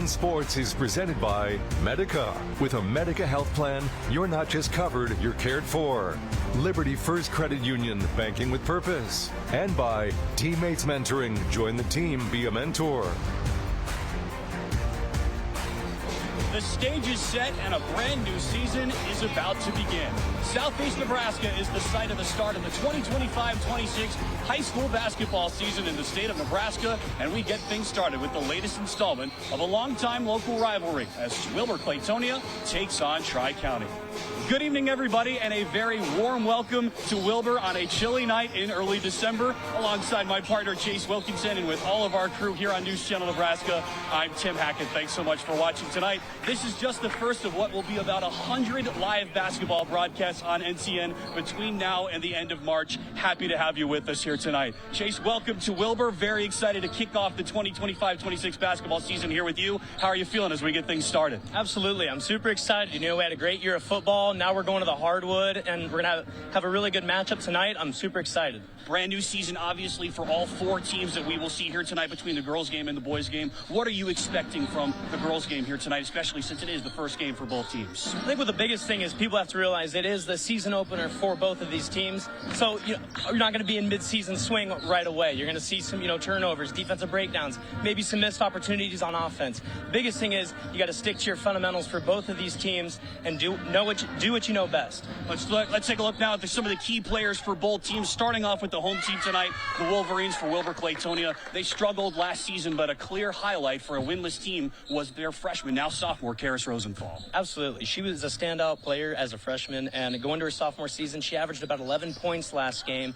Sports is presented by Medica. With a Medica health plan, you're not just covered, you're cared for. Liberty First Credit Union, banking with purpose. And by Teammates Mentoring. Join the team, be a mentor. The stage is set and a brand new season is about to begin. Southeast Nebraska is the site of the start of the 2025-26 high school basketball season in the state of Nebraska, and we get things started with the latest installment of a longtime local rivalry as Wilber-Caltonia takes on Tricounty. Good evening, everybody, and a very warm welcome to Wilber on a chilly night in early December. Alongside my partner, Chase Wilkinson, and with all of our crew here on News Channel Nebraska, I'm Tim Hackett. Thanks so much for watching tonight. This is just the first of what will be about 100 live basketball broadcasts on NCN between now and the end of March. Happy to have you with us here tonight. Chase, welcome to Wilber. Very excited to kick off the 2025-26 basketball season here with you. How are you feeling as we get things started? Absolutely. I'm super excited. You know, we had a great year of football. Now we're going to the hardwood, and we're going to have a really good matchup tonight. I'm super excited. Brand new season, obviously, for all four teams that we will see here tonight between the girls' game and the boys' game. What are you expecting from the girls' game here tonight, especially since it is the first game for both teams? I think what the biggest thing is people have to realize it is the season opener for both of these teams. So you're not going to be in mid-season swing right away. You're going to see some turnovers, defensive breakdowns, maybe some missed opportunities on offense. The biggest thing is you got to stick to your fundamentals for both of these teams and do what you know best. Let's take a look now at some of the key players for both teams, starting off with the home team tonight, the Wolverines for Wilber-Caltonia. They struggled last season, but a clear highlight for a winless team was their freshman, now sophomore, Karis Rosenthal. Absolutely. She was a standout player as a freshman, and going to her sophomore season, she averaged about 11 points last game.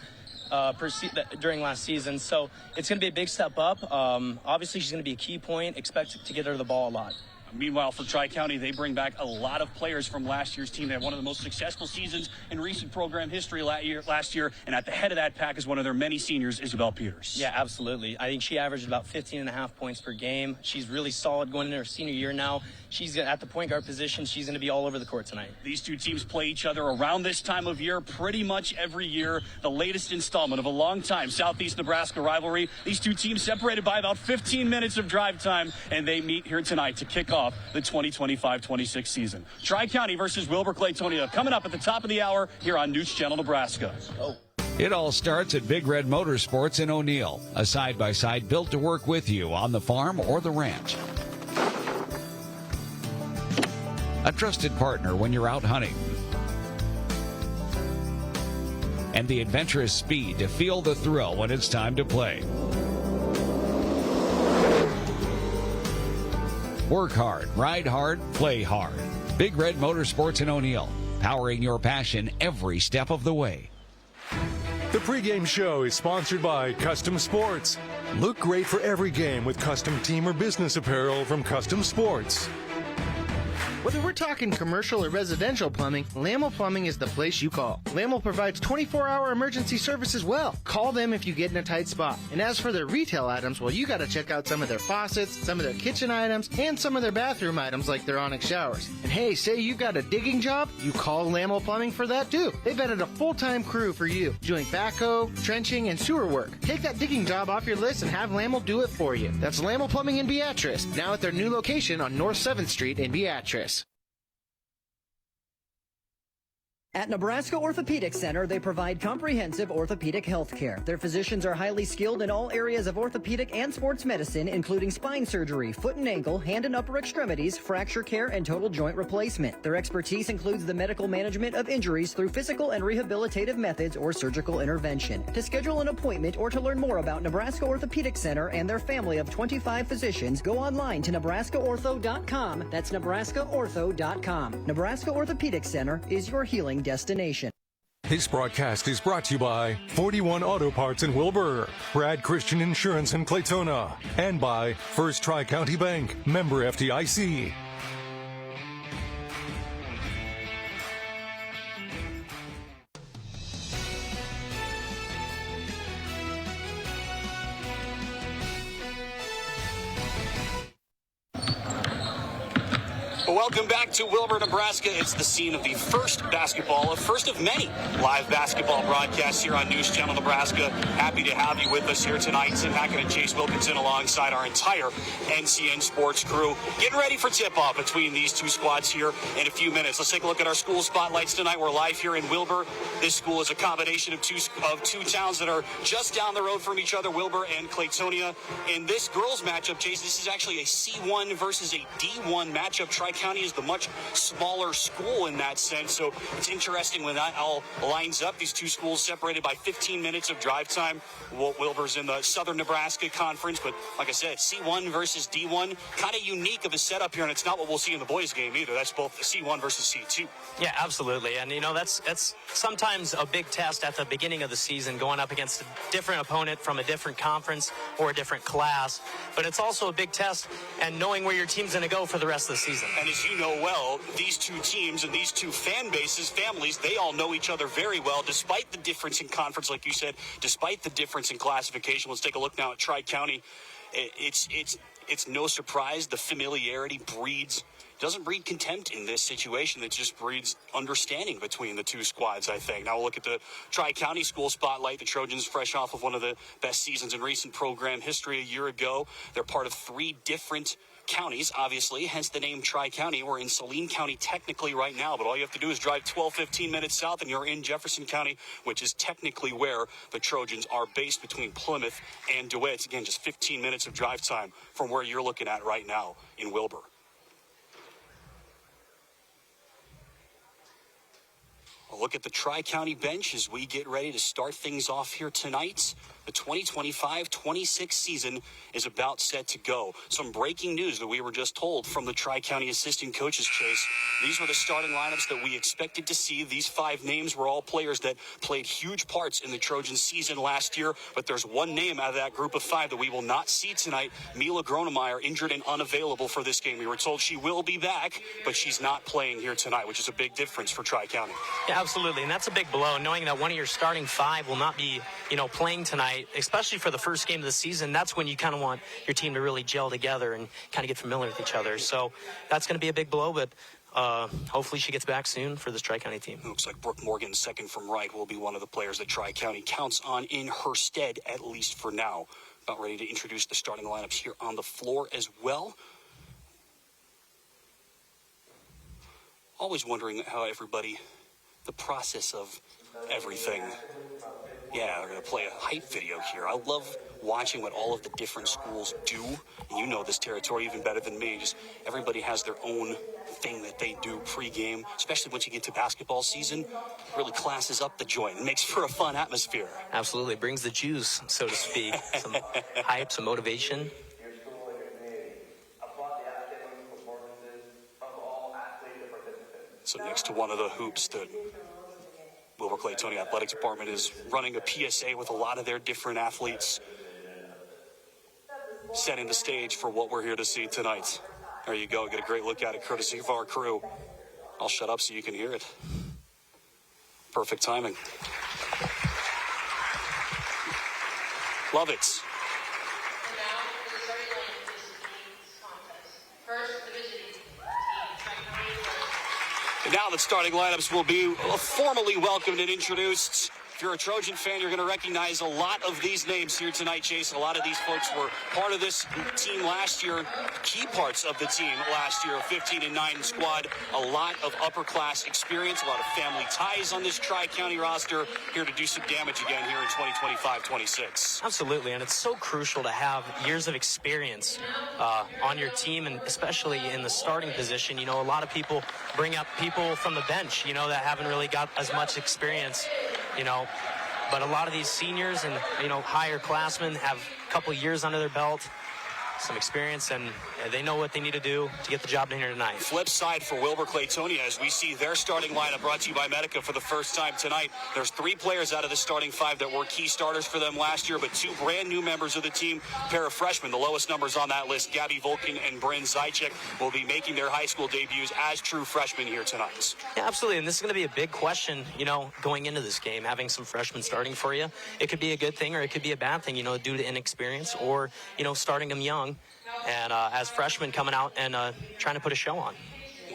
During last season, so it's going to be a big step up. Obviously, she's going to be a key point. Expect to get her the ball a lot. Meanwhile, for Tricounty, they bring back a lot of players from last year's team. They had one of the most successful seasons in recent program history last year, and at the head of that pack is one of their many seniors, Isabel Peters. Yeah, absolutely. I think she averaged about 15.5 points per game. She's really solid going into her senior year now. She's at the point guard position. She's going to be all over the court tonight. These two teams play each other around this time of year pretty much every year. The latest installment of a long-time Southeast Nebraska rivalry. These two teams separated by about 15 minutes of drive time, and they meet here tonight to kick off the 2025-26 season. Tricounty versus Wilber-Caltonia coming up at the top of the hour here on News Channel Nebraska. It all starts at Big Red Motorsports in O'Neill, a side-by-side built to work with you on the farm or the ranch. A trusted partner when you're out hunting. And the adventurous speed to feel the thrill when it's time to play. Work hard, ride hard, play hard. Big Red Motorsports in O'Neill, powering your passion every step of the way. The pregame show is sponsored by Custom Sports. Look great for every game with custom team or business apparel from Custom Sports. Whether we're talking commercial or residential plumbing, Lamel Plumbing is the place you call. Lamel provides 24-hour emergency service as well. Call them if you get in a tight spot. And as for their retail items, well, you got to check out some of their faucets, some of their kitchen items, and some of their bathroom items like their Onyx showers. And hey, say you got a digging job, you call Lamel Plumbing for that too. They've added a full-time crew for you, doing backhoe, trenching, and sewer work. Take that digging job off your list and have Lamel do it for you. That's Lamel Plumbing in Beatrice, now at their new location on North 7th Street in Beatrice. At Nebraska Orthopedic Center, they provide comprehensive orthopedic health care. Their physicians are highly skilled in all areas of orthopedic and sports medicine, including spine surgery, foot and ankle, hand and upper extremities, fracture care, and total joint replacement. Their expertise includes the medical management of injuries through physical and rehabilitative methods or surgical intervention. To schedule an appointment or to learn more about Nebraska Orthopedic Center and their family of 25 physicians, go online to nebraskaortho.com. That's nebraskaortho.com. Nebraska Orthopedic Center is your healing destination. This broadcast is brought to you by 41 Auto Parts in Wilbur, Brad Christian Insurance in Claytona, and by First Tri-County Bank, member FDIC. Welcome back to Wilber, Nebraska. It's the scene of the first of many live basketball broadcasts here on News Channel Nebraska. Happy to have you with us here tonight. Tim Hackett and Chase Wilkinson alongside our entire NCN Sports crew. Getting ready for tip-off between these two squads here in a few minutes. Let's take a look at our school spotlights tonight. We're live here in Wilber. This school is a combination of two towns that are just down the road from each other, Wilber and Caltonia. In this girls matchup, Chase, this is actually a C1 versus a D1 matchup. Tricounty is the much smaller school in that sense, so it's interesting when that all lines up. These two schools separated by 15 minutes of drive time. Wilber's in the Southern Nebraska Conference, but like I said, C1 versus D1, kind of unique of a setup here, and it's not what we'll see in the boys' game either. That's both C1 versus C2. Yeah, absolutely. And, that's sometimes a big test at the beginning of the season, going up against a different opponent from a different conference or a different class. But it's also a big test and knowing where your team's going to go for the rest of the season. And as you know well, these two teams and these two fan bases, families, they all know each other very well, despite the difference in conference, like you said, despite the difference in classification. Let's take a look now at Tricounty. It's no surprise the familiarity doesn't breed contempt in this situation. It just breeds understanding between the two squads, I think. Now we'll look at the Tri-County school spotlight. The Trojans fresh off of one of the best seasons in recent program history a year ago. They're part of three different counties, obviously, hence the name Tri-County. We're in Saline County technically right now, but all you have to do is drive 12-15 minutes south and you're in Jefferson County, which is technically where the Trojans are based between Plymouth and DeWitt. Again, just 15 minutes of drive time from where you're looking at right now in Wilber. A look at the Tri-County bench as we get ready to start things off here tonight. The 2025-26 season is about set to go. Some breaking news that we were just told from the Tri-County assistant coaches, Chase. These were the starting lineups that we expected to see. These 5 names were all players that played huge parts in the Trojan season last year, but there's one name out of that group of 5 that we will not see tonight. Mila Gronemeyer, injured and unavailable for this game. We were told she will be back, but she's not playing here tonight, which is a big difference for Tri-County. Yeah, absolutely, and that's a big blow, knowing that one of your starting 5 will not be, playing tonight, especially for the first game of the season. That's when you kind of want your team to really gel together and kind of get familiar with each other. So that's going to be a big blow, but hopefully she gets back soon for this Tri-County team. Looks like Brooke Morgan, second from right, will be one of the players that Tri-County counts on in her stead, at least for now. About ready to introduce the starting lineups here on the floor as well. Always wondering how the process of everything. Yeah, we're going to play a hype video here. I love watching what all of the different schools do. And you know this territory even better than me. Just everybody has their own thing that they do pregame, especially once you get to basketball season. Really classes up the joint. It makes for a fun atmosphere. Absolutely. Brings the juice, so to speak. Some hype, some motivation. So next to one of the hoops that Wilber-Caltonia Athletics Department is running a PSA with a lot of their different athletes, setting the stage for what we're here to see tonight. There you go. Get a great look at it, courtesy of our crew. I'll shut up so you can hear it. Perfect timing. Love it. And now the starting lineups will be formally welcomed and introduced. If you're a Trojan fan, you're going to recognize a lot of these names here tonight, Chase. A lot of these folks were part of this team last year, key parts of the team last year, a 15-9 squad. A lot of upper-class experience, a lot of family ties on this Tri-County roster, here to do some damage again here in 2025-26. Absolutely, and it's so crucial to have years of experience on your team, and especially in the starting position. A lot of people bring up people from the bench, that haven't really got as much experience. But a lot of these seniors and, higher classmen have a couple years under their belt, some experience, and they know what they need to do to get the job done here tonight. Flip side for Wilber-Caltonia as we see their starting lineup brought to you by Medica for the first time tonight. There's 3 players out of the starting 5 that were key starters for them last year, but 2 brand new members of the team, pair of freshmen. The lowest numbers on that list, Gabby Volkin and Bryn Zychek, will be making their high school debuts as true freshmen here tonight. Yeah, absolutely, and this is going to be a big question, going into this game, having some freshmen starting for you. It could be a good thing or it could be a bad thing, due to inexperience or, starting them young. And as freshmen coming out and trying to put a show on.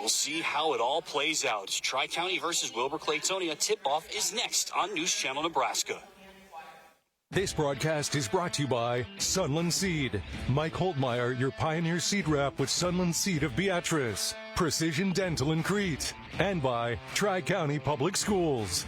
We'll see how it all plays out. Tricounty versus Wilber-Caltonia tip-off is next on News Channel Nebraska. This broadcast is brought to you by Sunland Seed. Mike Holtmeyer, your Pioneer Seed Rep with Sunland Seed of Beatrice. Precision Dental in Crete. And by Tri-County Public Schools.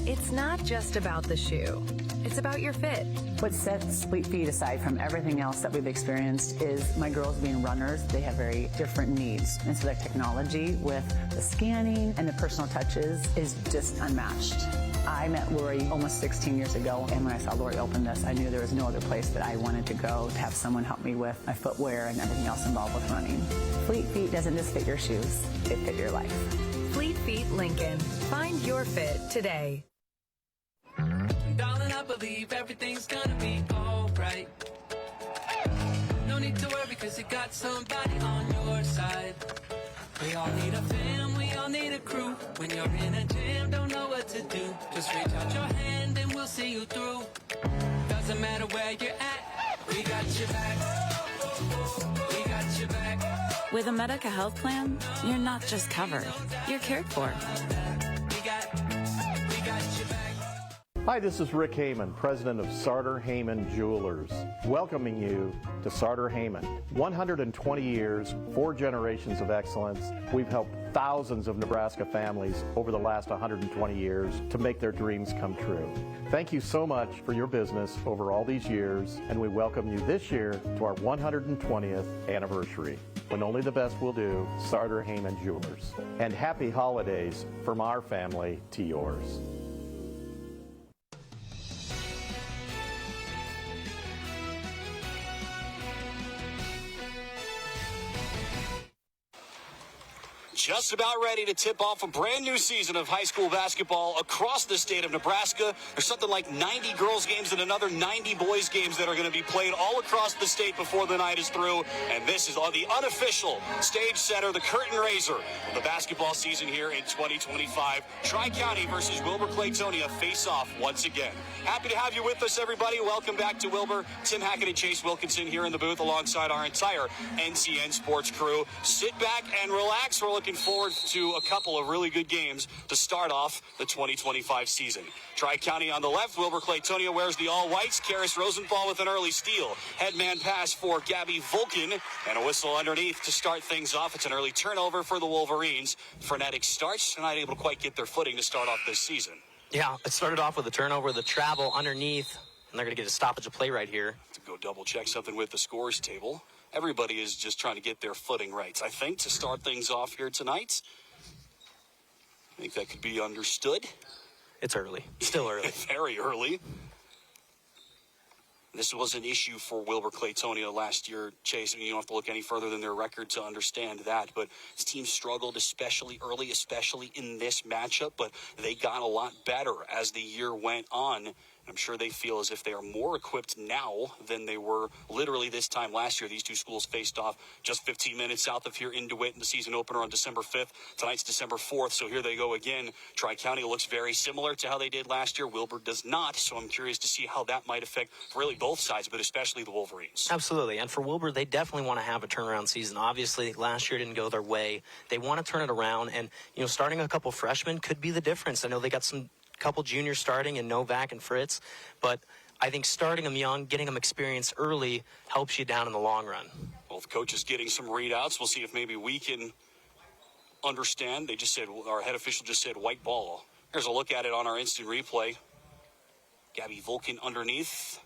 It's not just about the shoe. It's about your fit. What sets Fleet Feet aside from everything else that we've experienced is my girls being runners. They have very different needs. And so that technology with the scanning and the personal touches is just unmatched. I met Lori almost 16 years ago, and when I saw Lori open this, I knew there was no other place that I wanted to go to have someone help me with my footwear and everything else involved with running. Fleet Feet doesn't just fit your shoes, it fit your life. Fleet Feet Lincoln. Find your fit today. Darling, I believe everything's gonna be alright. No need to worry because you got somebody on your side. We all need a fam, we all need a crew. When you're in a jam, don't know what to do. Just reach out your hand and we'll see you through. Doesn't matter where you're at, we got your back. We got your back. With a Medica health plan, you're not just covered, you're cared for. We got your back. Hi, this is Rick Heyman, president of Sartor Heyman Jewelers, welcoming you to Sartor Heyman. 120 years, 4 generations of excellence. We've helped thousands of Nebraska families over the last 120 years to make their dreams come true. Thank you so much for your business over all these years, and we welcome you this year to our 120th anniversary. When only the best will do, Sartor Heyman Jewelers. And happy holidays from our family to yours. Just about ready to tip off a brand new season of high school basketball across the state of Nebraska. There's something like 90 girls games and another 90 boys games that are going to be played all across the state before the night is through. And this is on the unofficial stage setter, the curtain raiser of the basketball season here in 2025. Tri-County versus Wilber-Caltonia face off once again. Happy to have you with us, everybody. Welcome back to Wilber. Tim Hackett and Chase Wilkinson here in the booth alongside our entire NCN Sports crew. Sit back and relax. We're looking forward to a couple of really good games to start off the 2025 season. Tri-County on the left, Wilber-Caltonia wears the all-whites. Karis Rosenthal with an early steal. Headman pass for Gabby Vulcan, and a whistle underneath to start things off. It's an early turnover for the Wolverines. Frenetic starts, and not able to quite get their footing to start off this season. Yeah, it started off with a turnover, the travel underneath, and they're going to get a stoppage of play right here. To go double-check something with the scores table. Everybody is just trying to get their footing right, I think, to start things off here tonight. I think that could be understood. It's early. Still early. Very early. This was an issue for Wilber-Caltonia last year, Chase. I mean, you don't have to look any further than their record to understand that. But this team struggled, especially early, especially in this matchup. But they got a lot better as the year went on. I'm sure they feel as if they are more equipped now than they were literally this time last year. These two schools faced off just 15 minutes south of here in DeWitt in the season opener on December 5th. Tonight's December 4th, so here they go again. Tri-County looks very similar to how they did last year. Wilber does not, so I'm curious to see how that might affect really both sides, but especially the Wolverines. Absolutely, and for Wilber, they definitely want to have a turnaround season. Obviously, last year didn't go their way. They want to turn it around, and starting a couple freshmen could be the difference. I know they got some couple juniors starting in Novak and Fritz, but I think starting them young, getting them experience early helps you down in the long run. Both coaches getting some readouts. We'll see if maybe we can understand. They just said, our head official just said white ball. Here's a look at it on our instant replay. Gabby Vulcan underneath.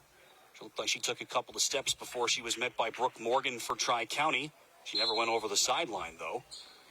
She looked like she took a couple of steps before she was met by Brooke Morgan for Tri-County. She never went over the sideline, though.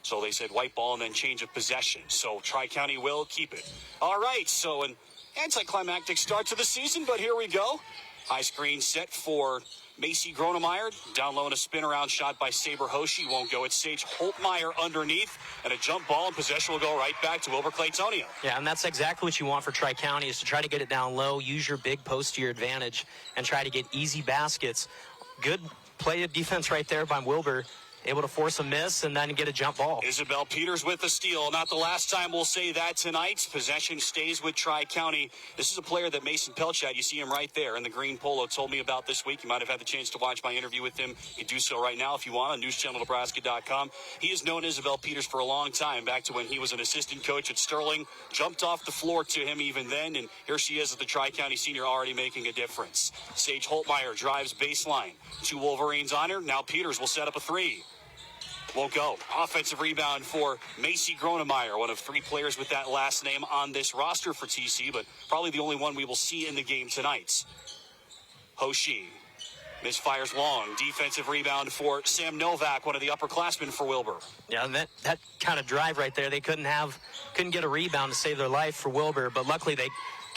So they said white ball and then change of possession. So Tri-County will keep it. All right, so an anticlimactic start to the season, but here we go. High screen set for Macy Gronemeyer. Down low and a spin around shot by Saber Hoshi. Won't go. It's Sage Holtmeyer underneath. And a jump ball and possession will go right back to Wilber-Caltonia. Yeah, and that's exactly what you want for Tri-County, is to try to get it down low, use your big post to your advantage, and try to get easy baskets. Good play of defense right there by Wilber. able to force a miss and then get a jump ball. Isabel Peters with the steal. Not the last time we'll say that tonight. Possession stays with Tri-County. This is a player that Mason Pelchat, you see him right there in the green polo, told me about this week. You might have had the chance to watch my interview with him. You can do so right now if you want on newschannelnebraska.com. He has known Isabel Peters for a long time, back to when he was an assistant coach at Sterling. Jumped off the floor to him even then, and here she is as the Tri-County senior, already making a difference. Sage Holtmeyer drives baseline. 2 Wolverines on her. Now Peters will set up a 3. Won't go. Offensive rebound for Macy Gronemeyer, one of 3 players with that last name on this roster for TC, but probably the only one we will see in the game tonight. Hoshi misfires long. Defensive rebound for Sam Novak, one of the upperclassmen for Wilbur. Yeah, and that kind of drive right there, they couldn't get a rebound to save their life for Wilbur, but luckily they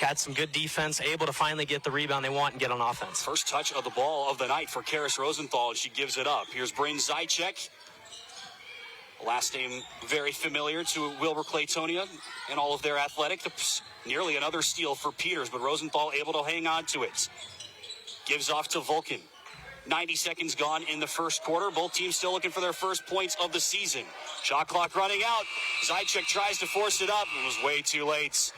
got some good defense, able to finally get the rebound they want and get on offense. First touch of the ball of the night for Karis Rosenthal, and she gives it up. Here's Bryn Zychek. Last name very familiar to Wilber-Caltonia and all of their athletic. Nearly another steal for Peters, but Rosenthal able to hang on to it. Gives off to Vulcan. 90 seconds gone in the first quarter. Both teams still looking for their first points of the season. Shot clock running out. Zychek tries to force it up. It was way too late.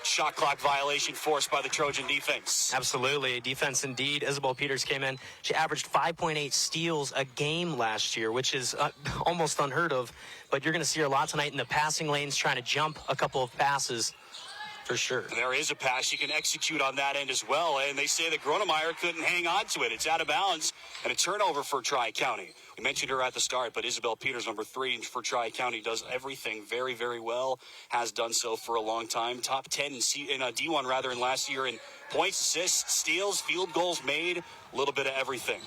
Shot clock violation forced by the Trojan defense. Absolutely. Defense indeed. Isabel Peters came in. She averaged 5.8 steals a game last year, which is almost unheard of. But you're going to see her a lot tonight in the passing lanes, trying to jump a couple of passes for sure. There is a pass she can execute on that end as well. And they say that Gronemeyer couldn't hang on to it. It's out of bounds and a turnover for Tri-County. We mentioned her at the start, but Isabel Peters, number 3 for Tri-County, does everything very, very well. Has done so for a long time. Top 10 in D1 rather in last year in points, assists, steals, field goals made. A little bit of everything.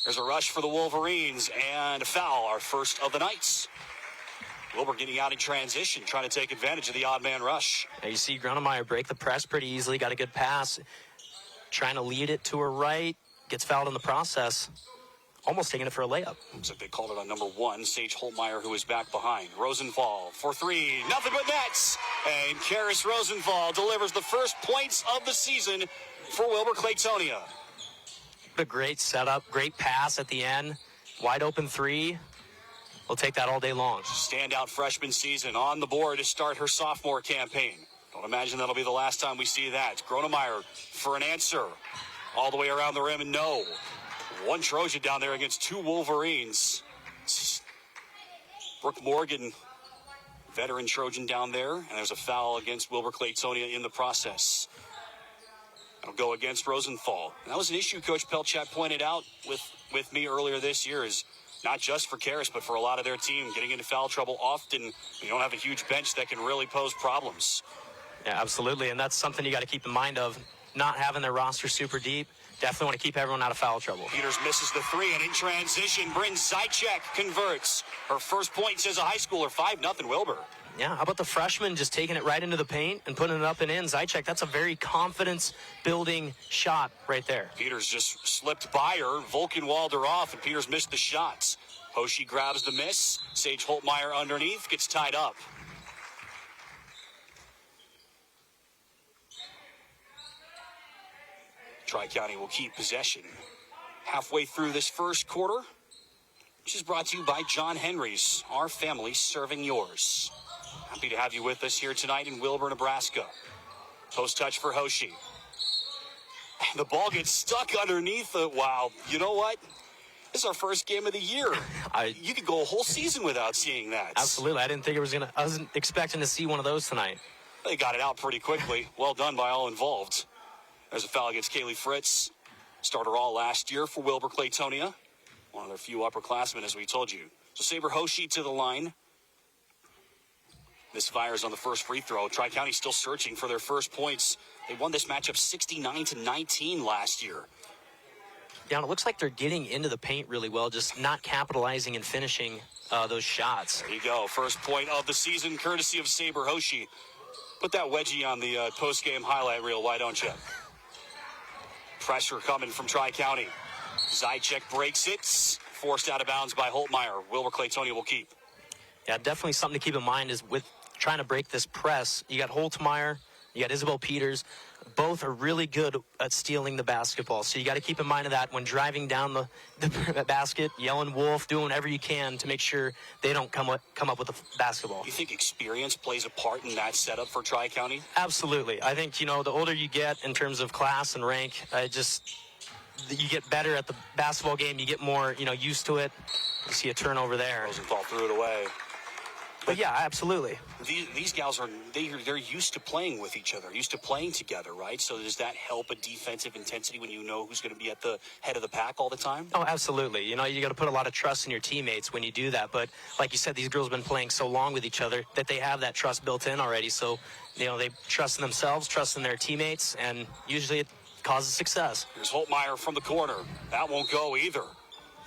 There's a rush for the Wolverines and a foul, our first of the night. Wilbur getting out in transition, trying to take advantage of the odd man rush. Now you see Gronemeyer break the press pretty easily, got a good pass, trying to lead it to her right, gets fouled in the process, almost taking it for a layup. Looks like they called it on number 1, Sage Holtmeyer, who is back behind. Rosenthal for 3, nothing but nets. And Karis Rosenthal delivers the first points of the season for Wilber-Caltonia. A great setup, great pass at the end, wide open 3. We'll take that all day long. Standout freshman season on the board to start her sophomore campaign. Don't imagine that'll be the last time we see that. Gronemeyer for an answer. All the way around the rim and no. 1 Trojan down there against 2 Wolverines. Brooke Morgan, veteran Trojan down there. And there's a foul against Wilber-Caltonia in the process. That'll go against Rosenthal. And that was an issue Coach Pelchat pointed out with me earlier this year, is not just for Karis, but for a lot of their team. Getting into foul trouble often, you don't have a huge bench that can really pose problems. Yeah, absolutely, and that's something you got to keep in mind of, not having their roster super deep. Definitely want to keep everyone out of foul trouble. Peters misses the 3, and in transition, Bryn Zychek converts. Her first points as a high schooler, 5-0 Wilbur. Yeah, how about the freshman just taking it right into the paint and putting it up and in? Zychek, that's a very confidence-building shot right there. Peters just slipped by her. Vulcan walled her off, and Peters missed the shots. Hoshi grabs the miss. Sage Holtmeyer underneath, gets tied up. Tri-County will keep possession. Halfway through this first quarter, which is brought to you by John Henry's, our family serving yours. Happy to have you with us here tonight in Wilber, Nebraska. Post touch for Hoshi. The ball gets stuck underneath it. Wow. You know what? This is our first game of the year. You could go a whole season without seeing that. Absolutely. I wasn't expecting to see one of those tonight. They got it out pretty quickly. Well done by all involved. There's a foul against Kaylee Fritz. Starter all last year for Wilber-Caltonia. One of their few upperclassmen, as we told you. So Saber Hoshi to the line. Misfires on the first free throw. Tri-County still searching for their first points. They won this matchup 69-19 last year. Yeah, and it looks like they're getting into the paint really well, just not capitalizing and finishing those shots. There you go. First point of the season, courtesy of Saber Hoshi. Put that wedgie on the post-game highlight reel, why don't you? Pressure coming from Tri-County. Zychek breaks it. Forced out of bounds by Holtmeyer. Wilber-Caltonia will keep. Yeah, definitely something to keep in mind is with trying to break this press. You got Holtmeyer, you got Isabel Peters, both are really good at stealing the basketball. So you got to keep in mind of that when driving down the basket, yelling wolf, doing whatever you can to make sure they don't come up with the basketball. You think experience plays a part in that setup for Tricounty? Absolutely. I think, the older you get in terms of class and rank, you get better at the basketball game. You get more, used to it. You see a turnover there. Rosenthal threw it away. But yeah, absolutely. These gals they're used to playing with each other, used to playing together, right? So does that help a defensive intensity when you know who's going to be at the head of the pack all the time? Oh, absolutely. You got to put a lot of trust in your teammates when you do that. But like you said, these girls have been playing so long with each other that they have that trust built in already. So, they trust in themselves, trust in their teammates, and usually it causes success. Here's Holtmeyer from the corner. That won't go either.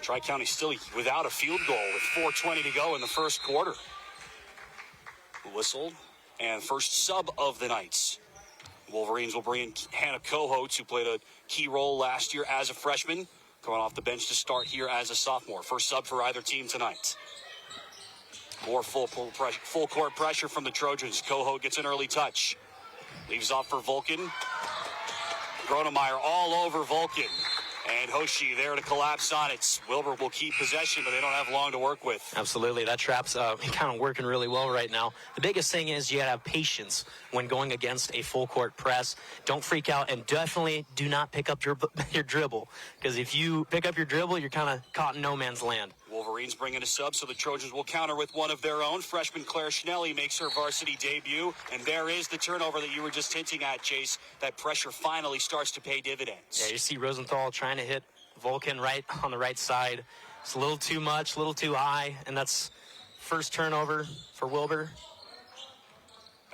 Tricounty still without a field goal with 4:20 to go in the first quarter. Whistled, and first sub of the night. Wolverines will bring in Hannah Cohotes, who played a key role last year as a freshman, coming off the bench to start here as a sophomore. First sub for either team tonight. More full court pressure from the Trojans. Cohote gets an early touch. Leaves off for Vulcan. Gronemeyer all over Vulcan. And Hoshi there to collapse on it. Wilbur will keep possession, but they don't have long to work with. Absolutely. That trap's kind of working really well right now. The biggest thing is you got to have patience when going against a full court press. Don't freak out, and definitely do not pick up your dribble, because if you pick up your dribble, you're kind of caught in no man's land. Wolverines bring in a sub, so the Trojans will counter with one of their own. Freshman Claire Schnelly makes her varsity debut, and there is the turnover that you were just hinting at, Chase. That pressure finally starts to pay dividends. Yeah, you see Rosenthal trying to hit Vulcan right on the right side. It's a little too much, a little too high, and that's first turnover for Wilbur.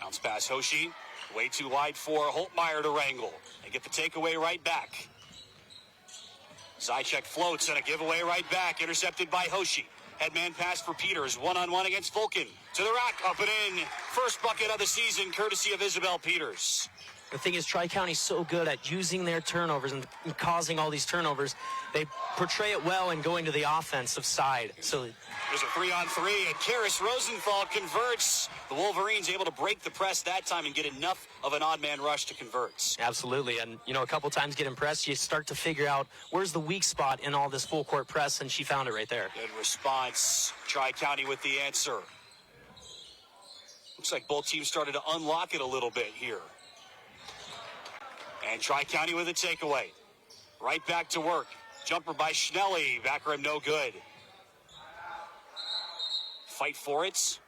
Bounce pass Hoshi, way too wide for Holtmeyer to wrangle. They get the takeaway right back. Zychek floats and a giveaway right back, intercepted by Hoshi. Headman pass for Peters, one-on-one against Vulcan. To the rack, up and in. First bucket of the season, courtesy of Isabel Peters. The thing is, Tricounty's so good at using their turnovers and causing all these turnovers. They portray it well in going to the offensive side. So there's a 3-on-3, and Karis Rosenthal converts. The Wolverines able to break the press that time and get enough of an odd man rush to convert. Absolutely, and a couple times get impressed. You start to figure out where's the weak spot in all this full court press, and she found it right there. Good response. Tricounty with the answer. Looks like both teams started to unlock it a little bit here. And Tricounty with a takeaway. Right back to work. Jumper by Schnelly. Back rim no good. Fight for it. It's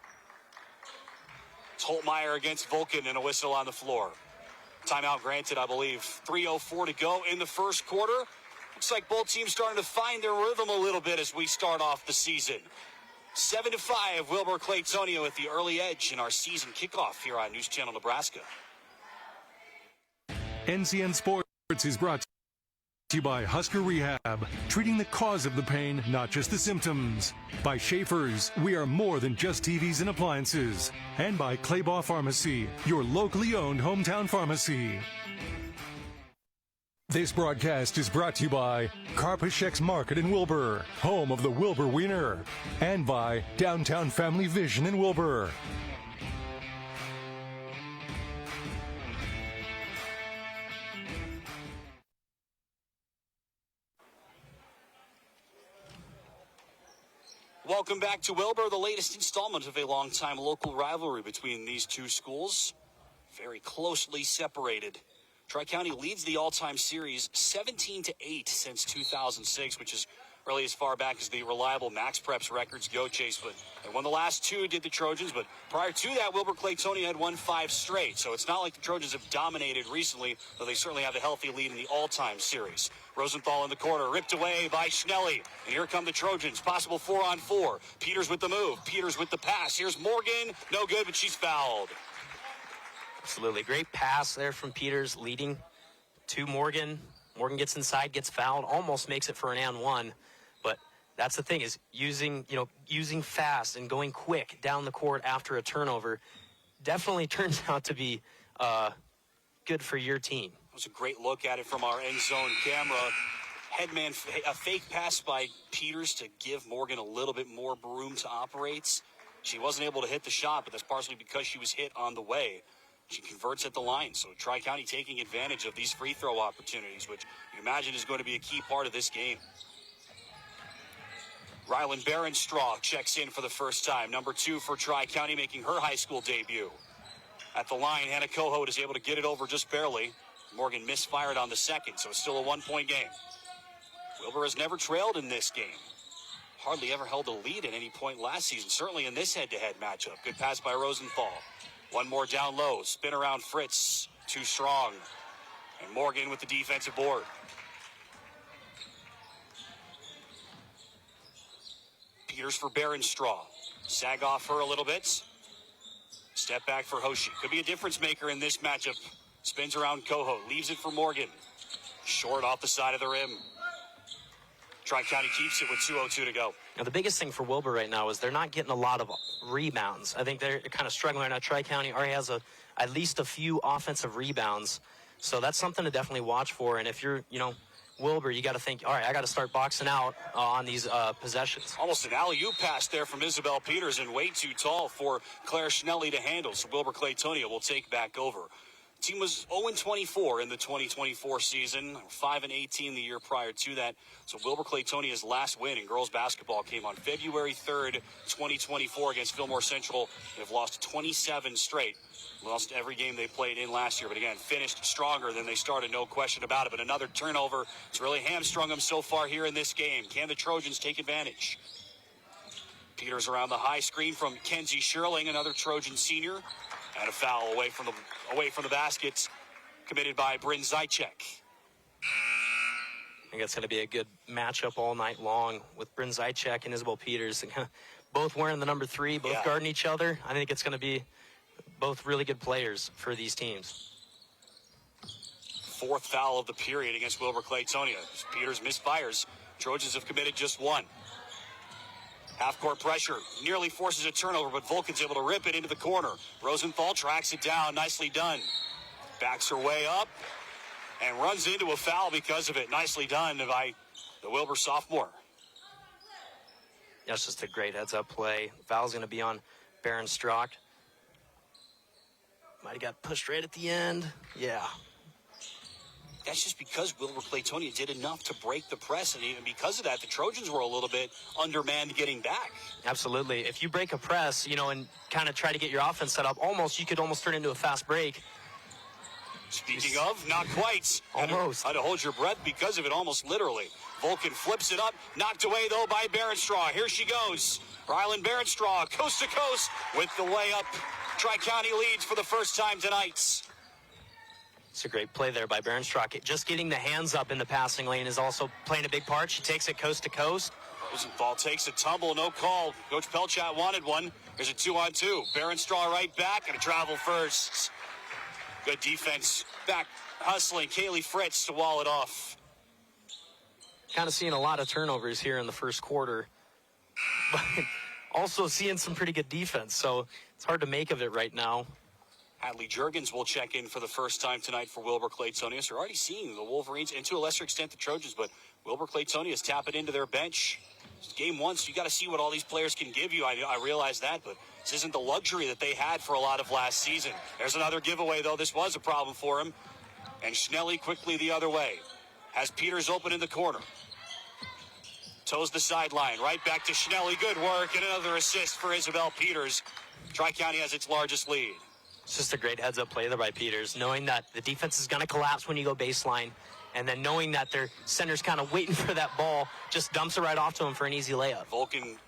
Holtmeyer against Vulcan and a whistle on the floor. Timeout granted, I believe. 3:04 to go in the first quarter. Looks like both teams starting to find their rhythm a little bit as we start off the season. 7-5, Wilber-Caltonia with the early edge in our season kickoff here on News Channel Nebraska. NCN Sports is brought to you by Husker Rehab, treating the cause of the pain, not just the symptoms. By Schaefer's, we are more than just TVs and appliances. And by Claybaugh Pharmacy, your locally owned hometown pharmacy. This broadcast is brought to you by Karpashek's Market in Wilbur, home of the Wilbur Wiener, and by Downtown Family Vision in Wilbur. Welcome back to Wilbur, the latest installment of a long-time local rivalry between these two schools. Very closely separated. Tricounty leads the all-time series 17-8 since 2006, which is really as far back as the reliable Max Preps records go, Chase. But they won the last two, did the Trojans. But prior to that, Wilber-Caltonia had won 5 straight. So it's not like the Trojans have dominated recently, though they certainly have a healthy lead in the all-time series. Rosenthal in the corner, ripped away by Schnelly. And here come the Trojans, possible 4-on-4. Peters with the move, Peters with the pass. Here's Morgan, no good, but she's fouled. Absolutely. Great pass there from Peters, leading to Morgan. Morgan gets inside, gets fouled, almost makes it for an and one. But that's the thing, is using fast and going quick down the court after a turnover definitely turns out to be good for your team. It was a great look at it from our end zone camera. Headman, a fake pass by Peters to give Morgan a little bit more room to operate. She wasn't able to hit the shot, but that's partially because she was hit on the way. She converts at the line, so Tricounty taking advantage of these free throw opportunities, which you imagine is going to be a key part of this game. Rylan Barenstraw checks in for the first time. Number 2 for Tricounty, making her high school debut. At the line, Hannah Cohout is able to get it over just barely. Morgan misfired on the second, so it's still a 1-point game. Wilbur has never trailed in this game. Hardly ever held a lead at any point last season, certainly in this head-to-head matchup. Good pass by Rosenthal. One more down low. Spin around Fritz. Too strong. And Morgan with the defensive board. Peters for Barenstraw. Sag off her a little bit. Step back for Hoshi. Could be a difference maker in this matchup. Spins around Cohout. Leaves it for Morgan. Short off the side of the rim. Tri-County keeps it with 2:02 to go. Now, the biggest thing for Wilbur right now is they're not getting a lot of rebounds. I think they're kind of struggling right now. Tri-County already has at least a few offensive rebounds. So that's something to definitely watch for. And if you're, Wilbur, you got to think, all right, I got to start boxing out on these possessions. Almost an alley-oop pass there from Isabel Peters, and way too tall for Claire Schnelly to handle. So Wilber-Caltonia will take back over. Team was 0-24 in the 2024 season, 5-18 the year prior to that. So Wilber-Caltonia's last win in girls basketball came on February 3rd, 2024 against Fillmore Central. They've lost 27 straight. Lost every game they played in last year, but again, finished stronger than they started, no question about it. But another turnover, it's really hamstrung them so far here in this game. Can the Trojans take advantage? Peters around the high screen from Kenzie Sherling, another Trojan senior. And a foul away from the basket, committed by Bryn Zychek. I think it's going to be a good matchup all night long with Bryn Zychek and Isabel Peters. Both wearing the number 3, both guarding each other. I think it's going to be both really good players for these teams. 4th foul of the period against Wilber-Caltonia. Peters misfires. Trojans have committed just 1. Half-court pressure, nearly forces a turnover, but Vulcan's able to rip it into the corner. Rosenthal tracks it down, nicely done. Backs her way up and runs into a foul because of it. Nicely done by the Wilbur sophomore. That's just a great heads-up play. Foul's going to be on Barenstraw. Might have got pushed right at the end. Yeah. That's just because Wilber-Caltonia did enough to break the press, and even because of that, the Trojans were a little bit undermanned getting back. Absolutely. If you break a press, and kind of try to get your offense set up, you could almost turn into a fast break. Speaking of, not quite. Almost. Had to hold your breath because of it, almost literally. Vulcan flips it up, knocked away, though, by Barenstraw. Here she goes. Rylan Barenstraw, coast to coast, with the layup. Tri-County leads for the first time tonight. It's a great play there by Barenstraw. Just getting the hands up in the passing lane is also playing a big part. She takes it coast to coast. Rosenthal takes a tumble, no call. Coach Pelchat wanted one. There's a 2-on-2. Barenstraw right back, and a travel first. Good defense. Back hustling. Kaylee Fritz to wall it off. Kind of seeing a lot of turnovers here in the first quarter. But also seeing some pretty good defense, so it's hard to make of it right now. Hadley Juergens will check in for the first time tonight for Wilber-Caltonia. So we're already seeing the Wolverines, and to a lesser extent the Trojans, but Wilber-Caltonia is tapping into their bench. It's game 1, so you got to see what all these players can give you. I realize that, but this isn't the luxury that they had for a lot of last season. There's another giveaway, though. This was a problem for him. And Schnelly quickly the other way. Has Peters open in the corner. Toes the sideline. Right back to Schnelly. Good work, and another assist for Isabel Peters. Tri-County has its largest lead. It's just a great heads-up play there by Peters, knowing that the defense is going to collapse when you go baseline, and then knowing that their center's kind of waiting for that ball, just dumps it right off to him for an easy layup. Vulcan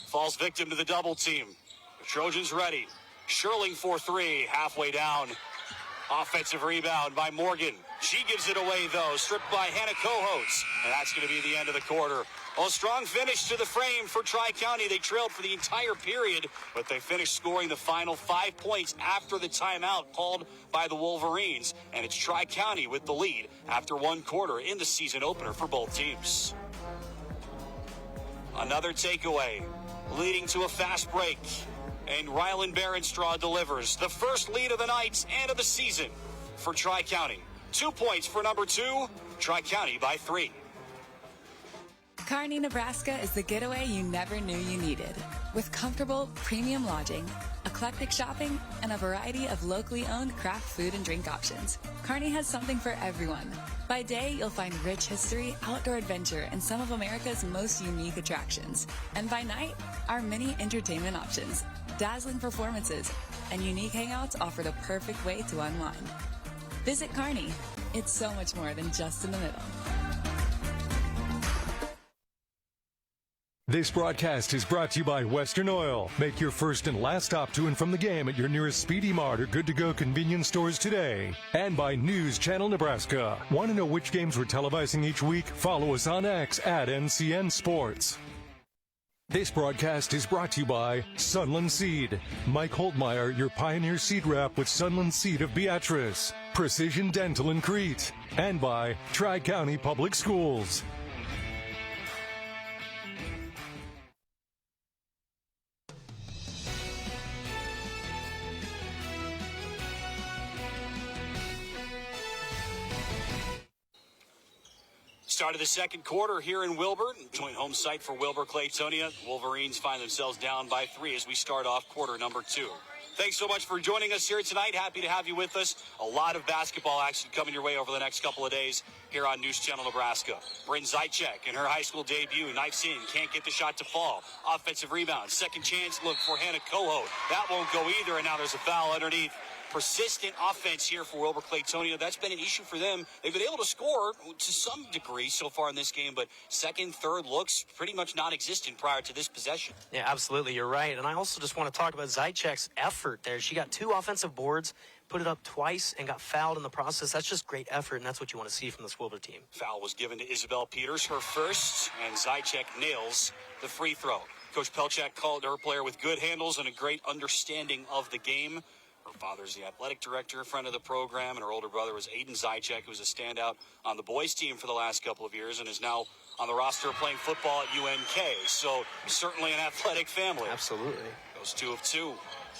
falls victim to the double team. The Trojans ready. Sherling for 3, halfway down. Offensive rebound by Morgan. She gives it away, though, stripped by Hannah Cohout. And that's going to be the end of the quarter. Well, strong finish to the frame for Tri-County. They trailed for the entire period, but they finished scoring the final 5 points after the timeout called by the Wolverines. And it's Tri-County with the lead after 1 quarter in the season opener for both teams. Another takeaway, leading to a fast break. And Rylan Barenstraw delivers the first lead of the night and of the season for Tri-County. 2 points for number 2, Tri-County by 3. Kearney, Nebraska is the getaway you never knew you needed. With comfortable, premium lodging, eclectic shopping, and a variety of locally owned craft food and drink options, Kearney has something for everyone. By day, you'll find rich history, outdoor adventure, and some of America's most unique attractions. And by night, our many entertainment options, dazzling performances, and unique hangouts offer the perfect way to unwind. Visit Kearney. It's so much more than just in the middle. This broadcast is brought to you by Western Oil. Make your first and last stop to and from the game at your nearest Speedy Mart or Good to Go convenience stores today. And by News Channel Nebraska. Want to know which games we're televising each week? Follow us on X at NCN Sports. This broadcast is brought to you by Sunland Seed. Mike Holtmeyer, your Pioneer Seed Rep with Sunland Seed of Beatrice. Precision Dental in Crete. And by Tricounty Public Schools. Start of the second quarter here in Wilbur, joint home site for Wilber-Caltonia. Wolverines find themselves down by 3 as we start off quarter number 2. Thanks so much for joining us here tonight. Happy to have you with us. A lot of basketball action coming your way over the next couple of days here on News Channel Nebraska. Bryn Zychek in her high school debut, knifes in, can't get the shot to fall. Offensive rebound, second chance look for Hannah Coho. That won't go either, and now there's a foul underneath. Persistent offense here for Wilber-Caltonia. That's been an issue for them. They've been able to score to some degree so far in this game, but second, third looks pretty much non-existent prior to this possession. Yeah, absolutely. You're right. And I also just want to talk about Zychek's effort there. She got 2 offensive boards, put it up twice, and got fouled in the process. That's just great effort, and that's what you want to see from this Wilber team. Foul was given to Isabel Peters, her first, and Zychek nails the free throw. Coach Pelchak called her player with good handles and a great understanding of the game. Her father's the athletic director, friend of the program, and her older brother was Aiden Zychek, who was a standout on the boys' team for the last couple of years and is now on the roster playing football at UNK. So certainly an athletic family. Absolutely. Goes 2 of 2.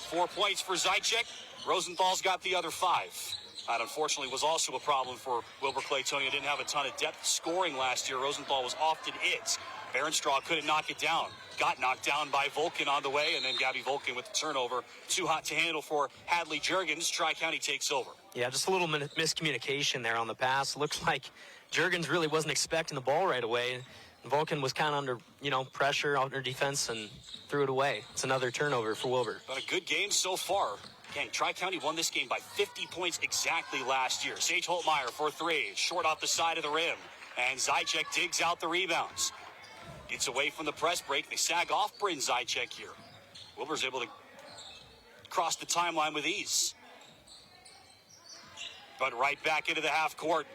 4 points for Zychek. Rosenthal's got the other 5. That unfortunately was also a problem for Wilber-Caltonia. Didn't have a ton of depth scoring last year. Rosenthal was often it. Berenstraw couldn't knock it down. Got knocked down by Volkin on the way, and then Gabby Volkin with the turnover. Too hot to handle for Hadley Juergens. Tri-County takes over. Yeah, just a little miscommunication there on the pass. Looks like Juergens really wasn't expecting the ball right away. And Volkin was kind of under, pressure, under defense, and threw it away. It's another turnover for Wilber. But a good game so far. Again, Tri-County won this game by 50 points exactly last year. Sage Holtmeyer for 3. Short off the side of the rim. And Zychek digs out the rebounds. Gets away from the press break. They sag off Bryn Zychek here. Wilber's able to cross the timeline with ease. But right back into the half court.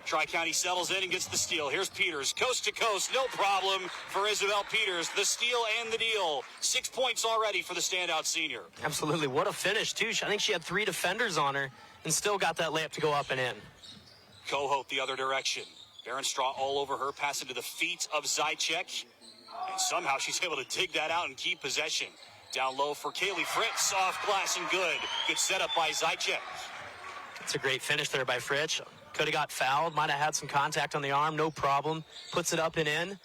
Tri-County settles in and gets the steal. Here's Peters, coast to coast, no problem for Isabel Peters. The steal and the deal. 6 points already for the standout senior. Absolutely. What a finish, too. I think she had 3 defenders on her and still got that layup to go up and in. Cohote the other direction. Berenstraw all over her, pass into the feet of Zychek. And somehow she's able to dig that out and keep possession. Down low for Kaylee Fritz, off glass and good. Good setup by Zychek. It's a great finish there by Fritz. Could have got fouled, might have had some contact on the arm, no problem. Puts it up and in.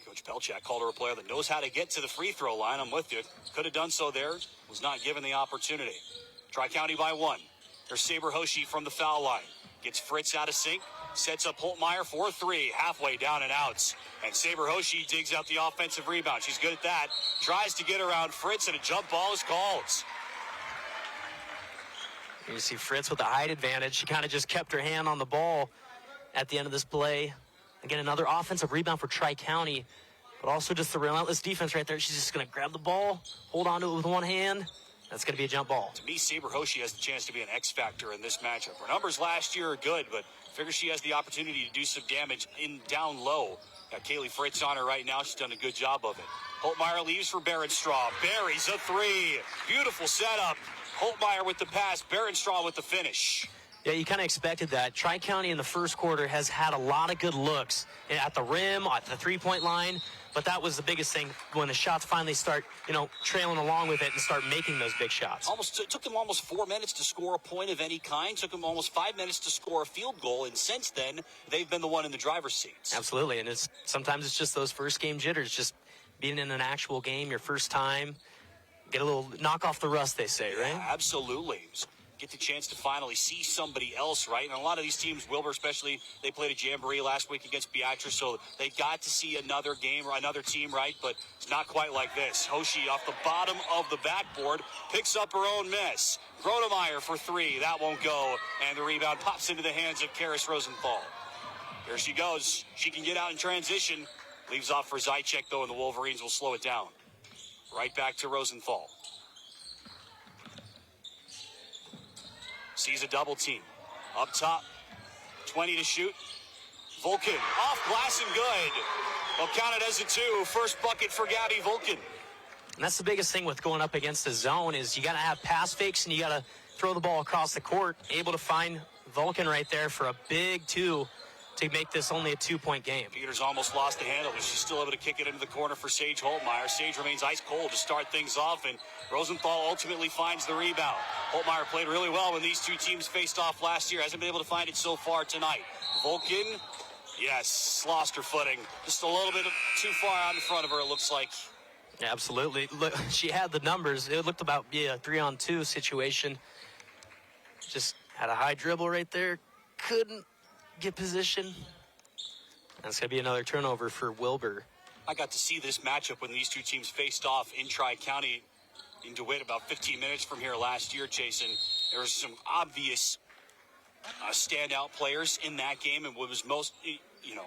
Coach Pelchak called her a player that knows how to get to the free throw line. I'm with you. Could have done so there. Was not given the opportunity. Tri-County by 1. There's Saber Hoshi from the foul line. Gets Fritz out of sync. Sets up Holtmeyer for 3. Halfway down and out. And Saber Hoshi digs out the offensive rebound. She's good at that. Tries to get around Fritz, and a jump ball is called. You see Fritz with the height advantage. She kind of just kept her hand on the ball at the end of this play. Again, another offensive rebound for Tri-County, but also just the relentless defense right there. She's just going to grab the ball, hold on to it with one hand. That's going to be a jump ball. To me, Saber Hoshi has the chance to be an X factor in this matchup. Her numbers last year are good, but figure she has the opportunity to do some damage in down low. Got Kaylee Fritz on her right now. She's done a good job of it. Holtmeyer leaves for Berenstraw. Buries a 3. Beautiful setup. Holtmeyer with the pass. Berenstraw with the finish. Yeah, you kind of expected that. Tricounty in the first quarter has had a lot of good looks at the rim, at the three-point line, but that was the biggest thing when the shots finally start, trailing along with it and start making those big shots. It took them almost 4 minutes to score a point of any kind. Took them almost 5 minutes to score a field goal, and since then, they've been the one in the driver's seats. Absolutely, and sometimes it's just those first game jitters, just being in an actual game, your first time. Get a little knock off the rust, they say, right? Yeah, absolutely. Get the chance to finally see somebody else, right? And a lot of these teams, Wilbur especially, they played a jamboree last week against Beatrice, so they got to see another game or another team, right? But it's not quite like this. Hoshi off the bottom of the backboard picks up her own miss. Gronemeyer for three. That won't go. And the rebound pops into the hands of Karis Rosenthal. Here she goes. She can get out in transition. Leaves off for Zychek, though, and the Wolverines will slow it down. Right back to Rosenthal. Sees a double team. Up top. 20 to shoot. Vulcan off glass and good. Well, count it as a two. First bucket for Gabby Vulcan. And that's the biggest thing with going up against the zone is you got to have pass fakes and you got to throw the ball across the court. Able to find Vulcan right there for a big two to make this only a 2-point game. Peters almost lost the handle, but she's still able to kick it into the corner for Sage Holtmeyer. Sage remains ice cold to start things off, and Rosenthal ultimately finds the rebound. Holtmeyer played really well when these two teams faced off last year. Hasn't been able to find it so far tonight. Vulcan, yes, lost her footing. Just a little bit too far out in front of her, it looks like. Yeah, absolutely. Look, she had the numbers. It looked about a 3-on-2 situation. Just had a high dribble right there. Couldn't get position. That's going to be another turnover for Wilbur. I got to see this matchup when these two teams faced off in Tri-County in DeWitt about 15 minutes from here last year, Jason. There was some obvious standout players in that game, and what was most,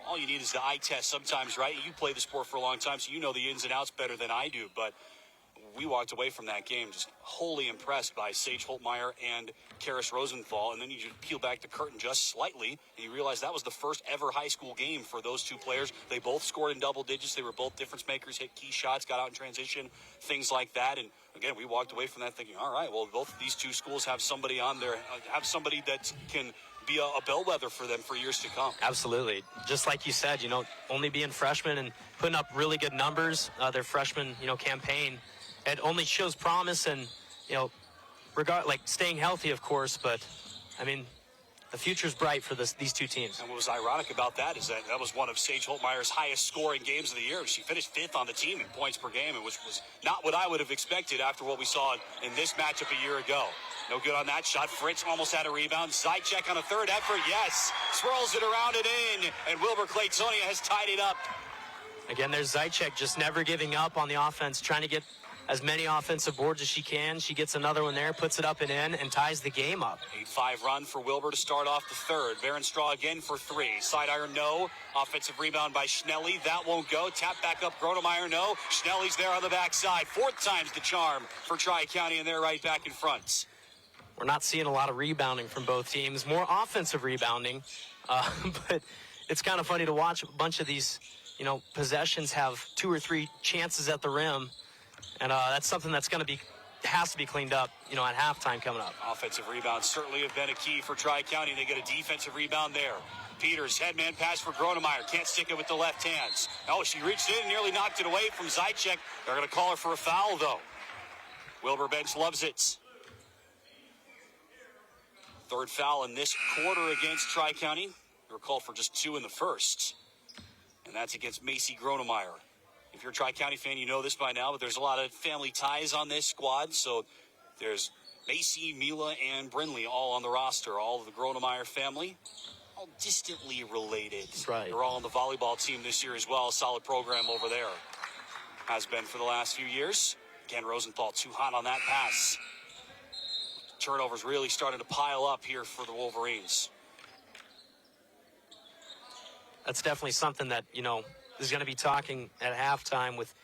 all you need is the eye test sometimes, right? You play the sport for a long time, so you know the ins and outs better than I do, but we walked away from that game just wholly impressed by Sage Holtmeyer and Karis Rosenthal. And then you just peel back the curtain just slightly, and you realize that was the first ever high school game for those two players. They both scored in double digits. They were both difference makers, hit key shots, got out in transition, things like that. And again, we walked away from that thinking, all right, well, both of these two schools have somebody on there, have somebody that can be a bellwether for them for years to come. Absolutely. Just like you said, only being freshmen and putting up really good numbers, their freshman, campaign. It only shows promise and, staying healthy, of course, but, the future's bright for these two teams. And what was ironic about that is that was one of Sage Holtmeyer's highest scoring games of the year. She finished 5th on the team in points per game, which was not what I would have expected after what we saw in this matchup a year ago. No good on that shot. Fritz almost had a rebound. Zychek on a third effort. Yes. Swirls it around and in. And Wilber-Caltonia has tied it up. Again, there's Zychek just never giving up on the offense, trying to get as many offensive boards as she can. She gets another one there, puts it up and in, and ties the game up. 8-5 run for Wilbur to start off the third. Baron-Straw again for three. Side iron, no. Offensive rebound by Schnelly. That won't go. Tap back up, Gronemeyer, no. Schnelly's there on the backside. 4th time's the charm for Tri-County, and they're right back in front. We're not seeing a lot of rebounding from both teams. More offensive rebounding, but it's kind of funny to watch a bunch of these, possessions have 2 or 3 chances at the rim. And that's something that's has to be cleaned up, at halftime coming up. Offensive rebounds certainly have been a key for Tri-County. They get a defensive rebound there. Peters, headman pass for Gronemeyer. Can't stick it with the left hands. Oh, she reached in and nearly knocked it away from Zychek. They're going to call her for a foul, though. Wilbur bench loves it. Third foul in this quarter against Tri-County. They were called for just 2 in the first. And that's against Macy Gronemeyer. If you're a Tri-County fan, you know this by now, but there's a lot of family ties on this squad. So there's Macy, Mila, and Brinley all on the roster. All of the Gronemeyer family, all distantly related. That's right. They're all on the volleyball team this year as well. Solid program over there. Has been for the last few years. Again, Rosenthal too hot on that pass. Turnovers really starting to pile up here for the Wolverines. That's definitely something that, is going to be talking at halftime with,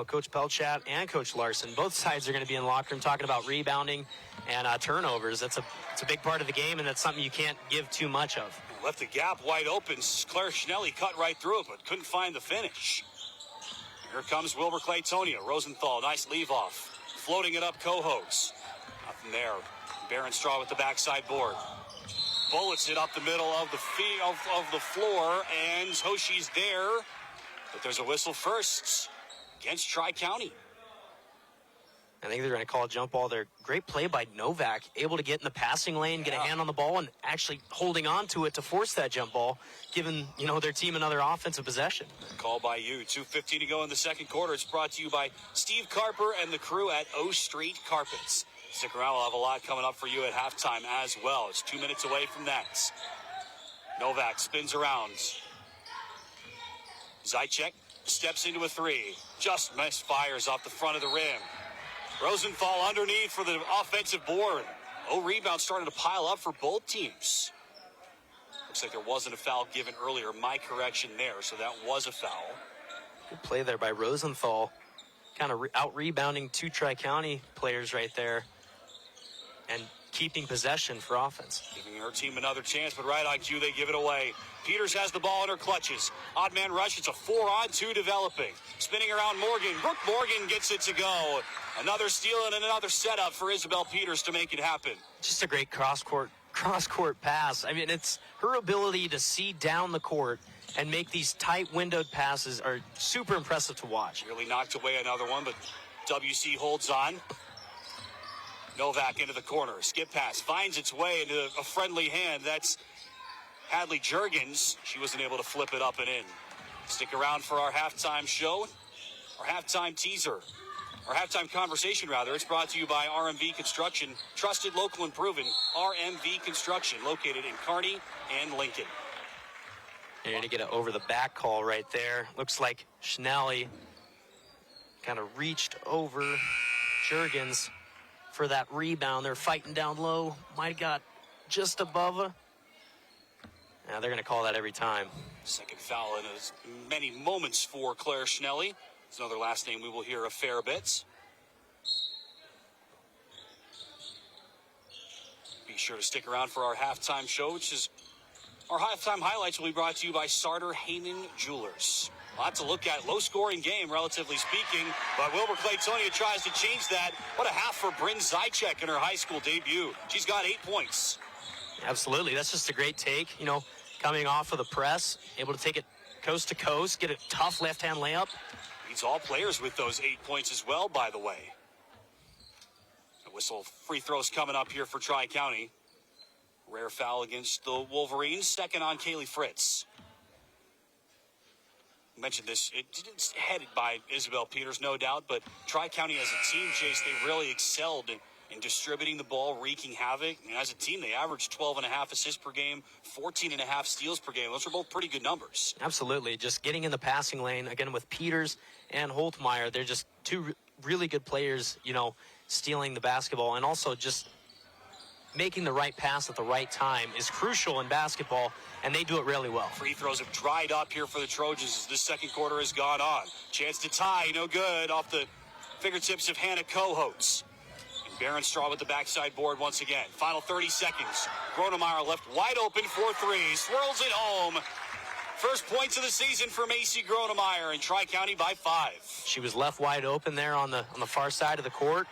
Coach Pelchat and Coach Larson. Both sides are going to be in the locker room talking about rebounding and turnovers. It's a big part of the game, and that's something you can't give too much of. Left the gap wide open. Claire Schnelly cut right through it, but couldn't find the finish. Here comes Wilber-Caltonia. Rosenthal, nice leave off. Floating it up, Cohoes. Nothing there. Baron-Straw with the backside board. bullets it up the middle of the floor, and Hoshi's there. But there's a whistle first against Tri-County. I think they're going to call a jump ball there. Great play by Novak, able to get in the passing lane, get a hand on the ball, and actually holding on to it to force that jump ball, giving, their team another offensive possession. Call by you. 2:15 to go in the second quarter. It's brought to you by Steve Carper and the crew at O Street Carpets. Stick around. We'll have a lot coming up for you at halftime as well. It's 2 minutes away from that. Novak spins around. Zychek steps into a three. Just misfires off the front of the rim. Rosenthal underneath for the offensive board. Rebounds starting to pile up for both teams. Looks like there wasn't a foul given earlier. My correction there, so that was a foul. Good play there by Rosenthal. Kind of out-rebounding two Tri-County players right there. And keeping possession for offense. Giving her team another chance, but right on cue, they give it away. Peters has the ball in her clutches. Odd man rush, it's a 4-on-2 developing. Spinning around Morgan. Brooke Morgan gets it to go. Another steal and another setup for Isabel Peters to make it happen. Just a great cross-court pass. I mean, it's her ability to see down the court and make these tight windowed passes are super impressive to watch. Really knocked away another one, but WC holds on. Novak into the corner. Skip pass finds its way into a friendly hand. That's Hadley Juergens. She wasn't able to flip it up and in. Stick around for our halftime show, our halftime teaser, our halftime conversation, rather. It's brought to you by RMV Construction. Trusted, local, and proven. RMV Construction, located in Kearney and Lincoln. And you're going to get an over-the-back call right there. Looks like Schnelly kind of reached over Juergens for that rebound. They're fighting down low. Might have got just above her. Now they're going to call that every time. Second foul in as many moments for Claire Schnelly. It's another last name we will hear a fair bit. Be sure to stick around for our halftime show, which is our halftime highlights will be brought to you by Sartor Heyman Jewelers. A lot to look at. Low-scoring game, relatively speaking, but Wilber-Caltonia tries to change that. What a half for Bryn Zychek in her high school debut. She's got 8 points. Absolutely. That's just a great take. Coming off of the press, able to take it coast to coast, get a tough left-hand layup. Beats all players with those 8 points as well, by the way. A whistle, free throws coming up here for Tri-County. Rare foul against the Wolverines. Second on Kaylee Fritz. I mentioned this. It's headed by Isabel Peters, no doubt, but Tri-County as a team, Chase, they really excelled in distributing the ball, wreaking havoc. And as a team, they averaged 12.5 assists per game, 14.5 steals per game. Those are both pretty good numbers. Absolutely. Just getting in the passing lane, again, with Peters and Holtmeyer, they're just two really good players, stealing the basketball, and also just making the right pass at the right time is crucial in basketball, and they do it really well. Free throws have dried up here for the Trojans as this second quarter has gone on. Chance to tie, no good, off the fingertips of Hannah Cohotes. And Baron Straw with the backside board once again. Final 30 seconds. Gronemeyer left wide open for three. Swirls it home. First points of the season for Macy Gronemeyer in Tri-County by 5. She was left wide open there on the far side of the court.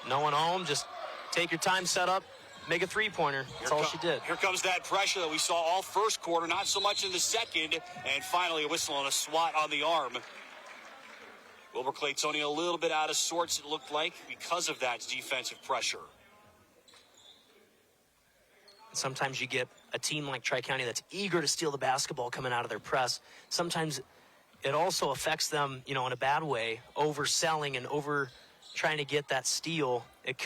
No one home. Just take your time, set up, make a three-pointer. That's all she did. Here comes that pressure that we saw all first quarter, not so much in the second. And finally a whistle and a swat on the arm. Wilber-Caltonia a little bit out of sorts, it looked like, because of that defensive pressure. Sometimes you get a team like Tri-County that's eager to steal the basketball coming out of their press. Sometimes it also affects them, in a bad way, overselling and over trying to get that steal. It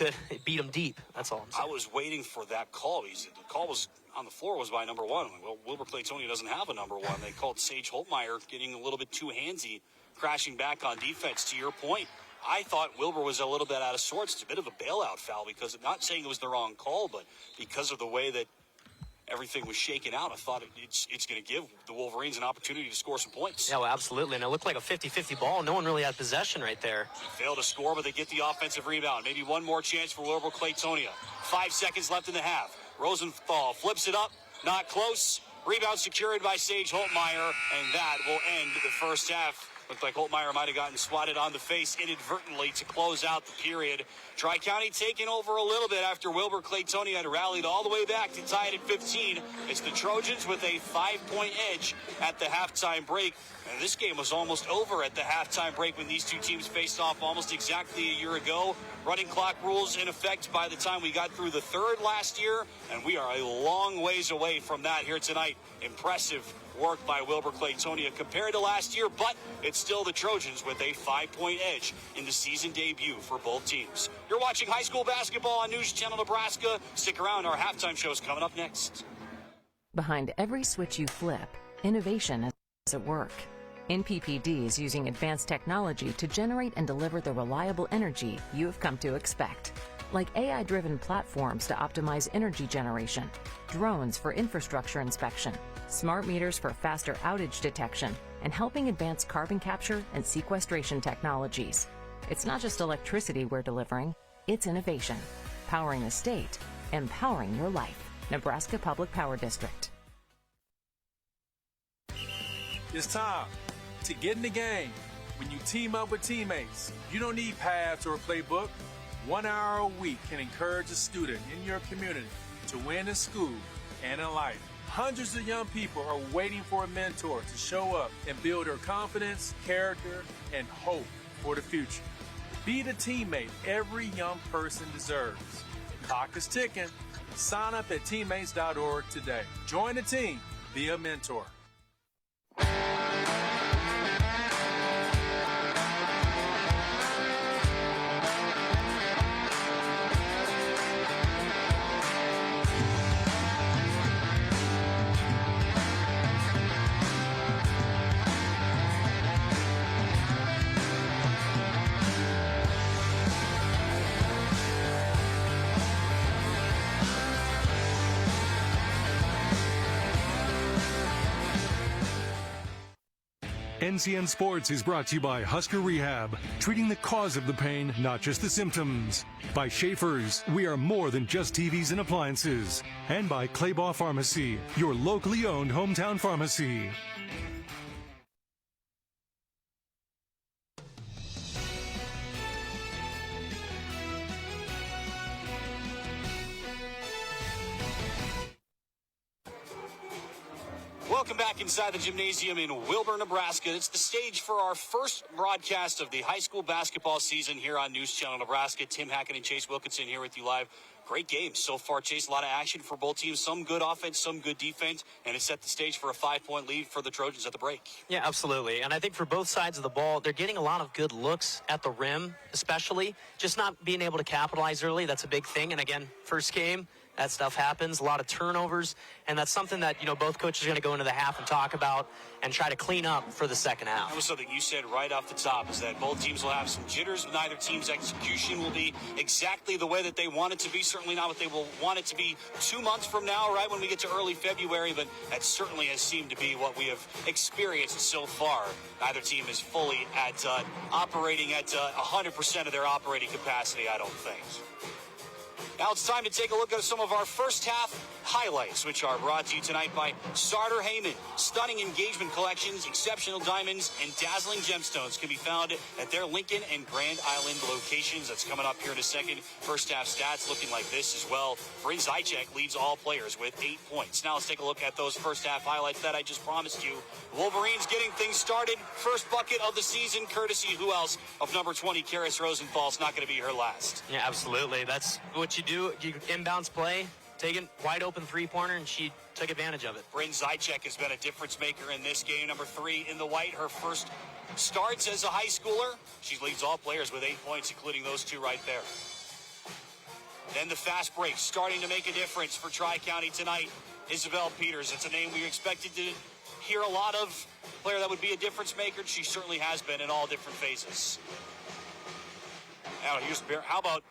beat them deep. That's all I'm saying. I was waiting for that call. The call was on the floor was by number one. Well, Wilber-Caltonia doesn't have a number one. They called Sage Holtmeyer getting a little bit too handsy, crashing back on defense. To your point, I thought Wilbur was a little bit out of sorts. It's a bit of a bailout foul because I'm not saying it was the wrong call, but because of the way that everything was shaken out, I thought it's going to give the Wolverines an opportunity to score some points. Yeah, well, absolutely. And it looked like a 50-50 ball. No one really had possession right there. They failed to score, but they get the offensive rebound. Maybe one more chance for Wilber-Caltonia. 5 seconds left in the half. Rosenthal flips it up. Not close. Rebound secured by Sage Holtmeyer, and that will end the first half Looked like Holtmeyer might have gotten swatted on the face inadvertently to close out the period. Tri-County taking over a little bit after Wilber-Caltonia had rallied all the way back to tie it at 15. It's the Trojans with a 5-point edge at the halftime break. And this game was almost over at the halftime break when these two teams faced off almost exactly a year ago. Running clock rules in effect by the time we got through the third last year, and we are a long ways away from that here tonight. Impressive work by Wilber-Caltonia compared to last year, but it's still the Trojans with a 5-point edge in the season debut for both teams. You're watching high school basketball on News Channel Nebraska. Stick around, our halftime show is coming up next. Behind every switch you flip, innovation is at work. NPPD is using advanced technology to generate and deliver the reliable energy you have come to expect. Like AI-driven platforms to optimize energy generation, drones for infrastructure inspection, smart meters for faster outage detection, and helping advance carbon capture and sequestration technologies. It's not just electricity we're delivering, it's innovation. Powering the state, empowering your life. Nebraska Public Power District. It's time to get in the game. When you team up with teammates, you don't need paths or a playbook. 1 hour a week can encourage a student in your community to win in school and in life. Hundreds of young people are waiting for a mentor to show up and build their confidence, character, and hope for the future. Be the teammate every young person deserves. The clock is ticking. Sign up at teammates.org today. Join the team. Be a mentor. NCN Sports is brought to you by Husker Rehab, treating the cause of the pain, not just the symptoms. By Schaefer's, we are more than just TVs and appliances. And by Claybaugh Pharmacy, your locally owned hometown pharmacy. Welcome back inside the gymnasium in Wilber, Nebraska. It's the stage for our first broadcast of the high school basketball season here on News Channel Nebraska. Tim Hackett and Chase Wilkinson here with you live. Great game so far, Chase. A lot of action for both teams. Some good offense, some good defense, and it set the stage for a 5-point lead for the Trojans at the break. Yeah, absolutely. And I think for both sides of the ball, they're getting a lot of good looks at the rim, especially. Just not being able to capitalize early, that's a big thing. And again, first game, that stuff happens, a lot of turnovers, and that's something that, both coaches are going to go into the half and talk about and try to clean up for the second half. That was something you said right off the top, is that both teams will have some jitters. Neither team's execution will be exactly the way that they want it to be, certainly not what they will want it to be 2 months from now, right, when we get to early February, but that certainly has seemed to be what we have experienced so far. Neither team is fully at operating at 100% of their operating capacity, I don't think. Now it's time to take a look at some of our first half highlights, which are brought to you tonight by Sartor Heyman. Stunning engagement collections, exceptional diamonds, and dazzling gemstones can be found at their Lincoln and Grand Island locations. That's coming up here in a second. First half stats looking like this as well. Bryn Zychek leads all players with 8 points. Now let's take a look at those first half highlights that I just promised you. Wolverines getting things started. First bucket of the season, courtesy who else of number 20, Karis Rosenthal. It's not going to be her last. Yeah, absolutely. That's what you do. You inbounds play, taking wide open three-pointer, and she took advantage of it. Bryn Zychek has been a difference maker in this game. Number 3 in the white, her first starts as a high schooler. She leads all players with 8 points, including those two right there. Then the fast break starting to make a difference for Tri-County tonight. Isabel Peters, it's a name we expected to hear a lot of. A player that would be a difference maker. She certainly has been in all different phases. Now here's how about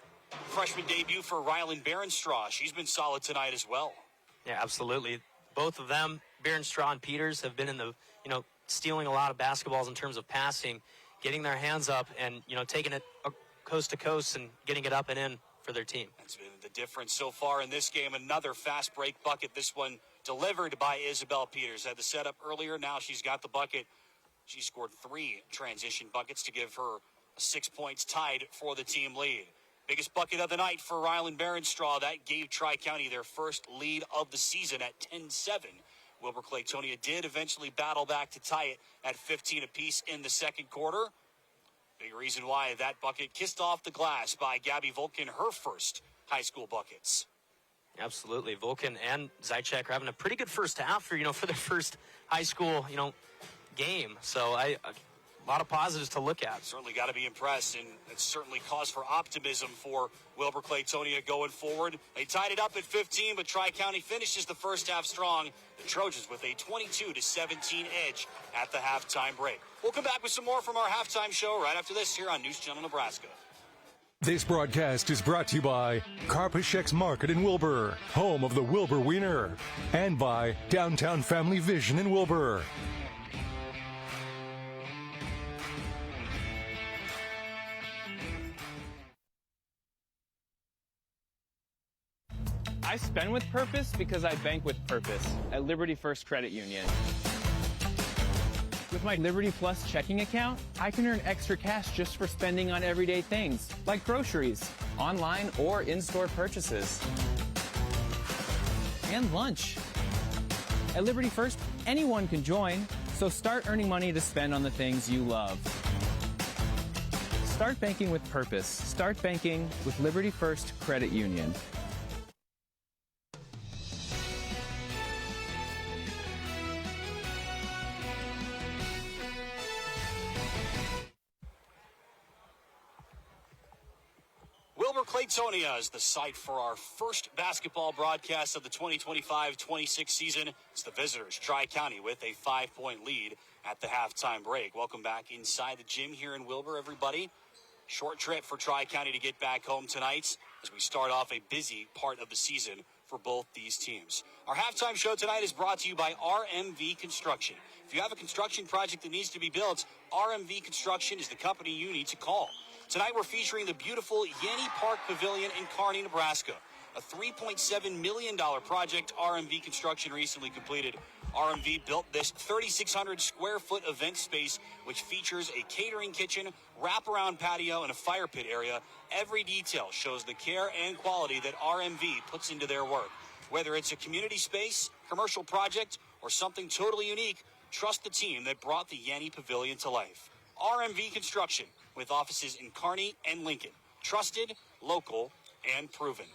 freshman debut for Rylan Berenstraw? She's been solid tonight as well. Yeah, absolutely. Both of them, Berenstraw and Peters, have been in the, stealing a lot of basketballs in terms of passing, getting their hands up and, taking it coast to coast and getting it up and in for their team. That's been the difference so far in this game. Another fast break bucket. This one delivered by Isabel Peters. Had the setup earlier. Now she's got the bucket. She scored 3 transition buckets to give her 6 points, tied for the team lead. Biggest bucket of the night for Ryland Baronstraw. That gave Tricounty their first lead of the season at 10-7. Wilber-Caltonia did eventually battle back to tie it at 15 apiece in the second quarter. Big reason why that bucket kissed off the glass by Gabby Volkin, her first high school buckets. Absolutely. Volkin and Zychek are having a pretty good first half for their first high school, game. So a lot of positives to look at. Certainly got to be impressed, and it's certainly cause for optimism for Wilber-Caltonia going forward. They tied it up at 15, but Tricounty finishes the first half strong. The Trojans with a 22-17 edge at the halftime break. We'll come back with some more from our halftime show right after this here on News Channel Nebraska. This broadcast is brought to you by Karpashek's Market in Wilbur, home of the Wilbur Wiener, and by Downtown Family Vision in Wilbur. I spend with purpose because I bank with purpose at Liberty First Credit Union. With my Liberty Plus checking account, I can earn extra cash just for spending on everyday things, like groceries, online or in-store purchases, and lunch. At Liberty First, anyone can join, so start earning money to spend on the things you love. Start banking with purpose. Start banking with Liberty First Credit Union. Wilber-Caltonia is the site for our first basketball broadcast of the 2025-26 season. It's the visitors, Tricounty, with a 5-point lead at the halftime break. Welcome back inside the gym here in Wilbur, everybody. Short trip for Tricounty to get back home tonight as we start off a busy part of the season for both these teams. Our halftime show tonight is brought to you by RMV Construction. If you have a construction project that needs to be built, RMV Construction is the company you need to call. Tonight we're featuring the beautiful Yanni Park Pavilion in Kearney, Nebraska. A $3.7 million project RMV Construction recently completed. RMV built this 3,600 square foot event space, which features a catering kitchen, wraparound patio, and a fire pit area. Every detail shows the care and quality that RMV puts into their work. Whether it's a community space, commercial project, or something totally unique, trust the team that brought the Yanni Pavilion to life. RMV Construction, with offices in Kearney and Lincoln. Trusted, local, and proven.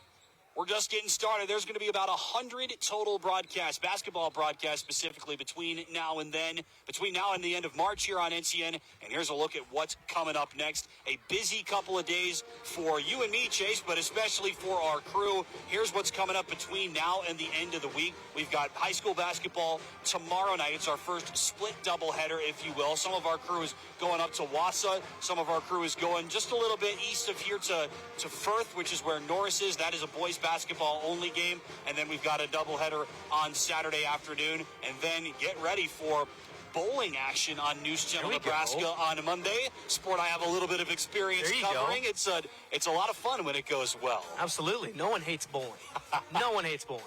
We're just getting started. There's going to be about 100 total broadcasts, basketball broadcasts specifically between now and the end of March here on NCN. And here's a look at what's coming up next. A busy couple of days for you and me, Chase, but especially for our crew. Here's what's coming up between now and the end of the week. We've got high school basketball tomorrow night. It's our first split doubleheader, if you will. Some of our crew is going up to Wausau. Some of our crew is going just a little bit east of here to Firth, which is where Norris is. That is a boys basketball only game. And then we've got a doubleheader on Saturday afternoon. And then get ready for bowling action on News Channel Nebraska on Monday. Sport I have a little bit of experience covering. It's a lot of fun when it goes well. Absolutely. No one hates bowling. No one hates bowling.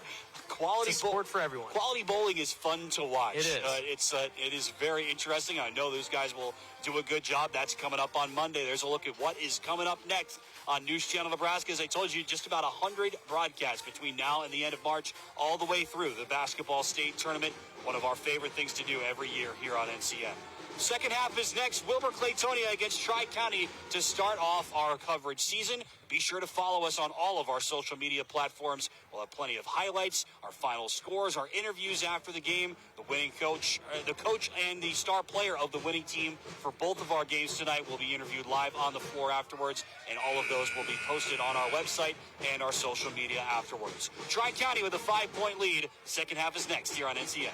Quality sport for everyone. Quality bowling is fun to watch. It is. It is very interesting. I know those guys will do a good job. That's coming up on Monday. There's a look at what is coming up next on News Channel Nebraska. As I told you, just about 100 broadcasts between now and the end of March, all the way through the basketball state tournament. One of our favorite things to do every year here on NCN. Second half is next. Wilber-Caltonia against Tricounty to start off our coverage season. Be sure to follow us on all of our social media platforms. We'll have plenty of highlights, our final scores, our interviews after the game, the winning coach, the coach and the star player of the winning team for both of our games tonight will be interviewed live on the floor afterwards, and all of those will be posted on our website and our social media afterwards. Tricounty with a 5-point lead. Second half is next here on NCN.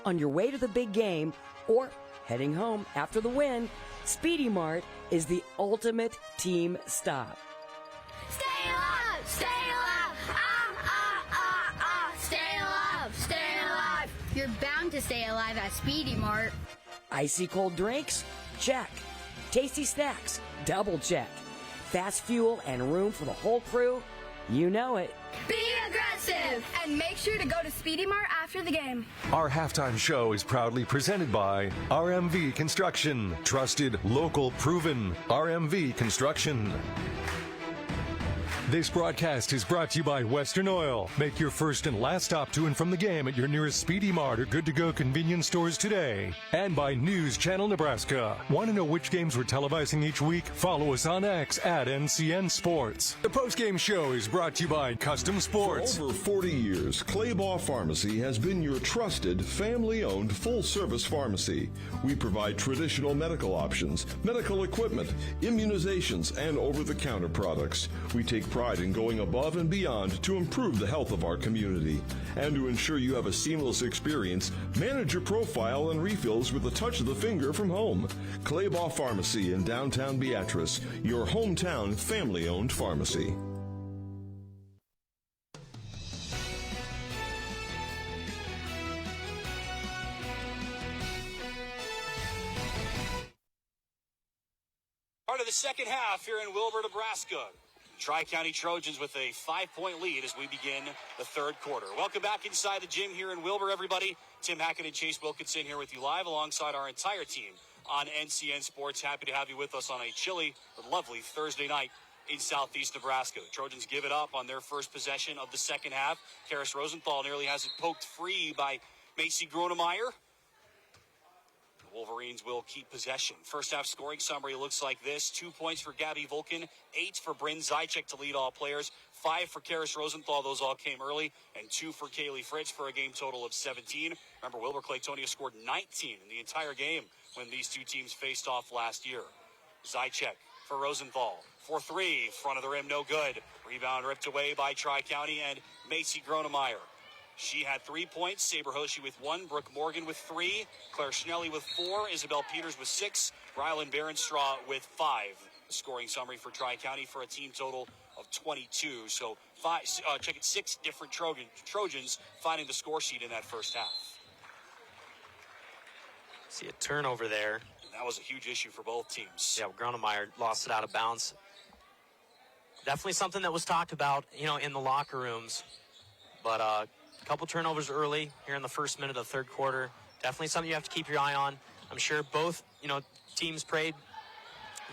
On your way to the big game or heading home after the win, Speedy Mart is the ultimate team stop. Stay alive! Stay alive! Stay alive! Stay alive! You're bound to stay alive at Speedy Mart. Icy cold drinks? Check. Tasty snacks? Double check. Fast fuel and room for the whole crew? You know it. Be aggressive! And make sure to go to Speedy Mart after the game. Our halftime show is proudly presented by RMV Construction. Trusted, local, proven. RMV Construction. This broadcast is brought to you by Western Oil. Make your first and last stop to and from the game at your nearest Speedy Mart or good-to-go convenience stores today. And by News Channel Nebraska. Want to know which games we're televising each week? Follow us on X at NCN Sports. The postgame show is brought to you by Custom Sports. For over 40 years, Claybaugh Pharmacy has been your trusted, family-owned, full-service pharmacy. We provide traditional medical options, medical equipment, immunizations, and over-the-counter products. We take pride in going above and beyond to improve the health of our community. And to ensure you have a seamless experience, manage your profile and refills with a touch of the finger from home. Claybaugh Pharmacy in downtown Beatrice, your hometown family-owned pharmacy. Part of the second half here in Wilber, Nebraska. Tri-County Trojans with a 5-point lead as we begin the third quarter. Welcome back inside the gym here in Wilber, everybody. Tim Hackett and Chase Wilkinson here with you live alongside our entire team on NCN Sports. Happy to have you with us on a chilly but lovely Thursday night in southeast Nebraska. The Trojans give it up on their first possession of the second half. Karis Rosenthal nearly has it poked free by Macy Gronemeyer. Wolverines will keep possession. First half scoring summary looks like this. 2 points for Gabby Volkin, 8 for Bryn Zychek to lead all players, 5 for Karis Rosenthal, those all came early, and 2 for Kaylee Fritz for a game total of 17. Remember, Wilber-Caltonia scored 19 in the entire game when these two teams faced off last year. Zychek for Rosenthal. For 3, front of the rim, no good. Rebound ripped away by Tri-County and Macy Gronemeyer. She had 3 points, Saber Hoshi with 1, Brooke Morgan with 3, Claire Schnelly with 4, Isabel Peters with 6, Rylan Berenstraw with 5. Scoring summary for Tri-County for a team total of 22. So 6 different Trojans finding the score sheet in that first half. See a turnover there. And that was a huge issue for both teams. Yeah, Gronemeyer lost it out of bounds. Definitely something that was talked about, in the locker rooms. But a couple turnovers early here in the first minute of the third quarter. Definitely something you have to keep your eye on. I'm sure both, teams prayed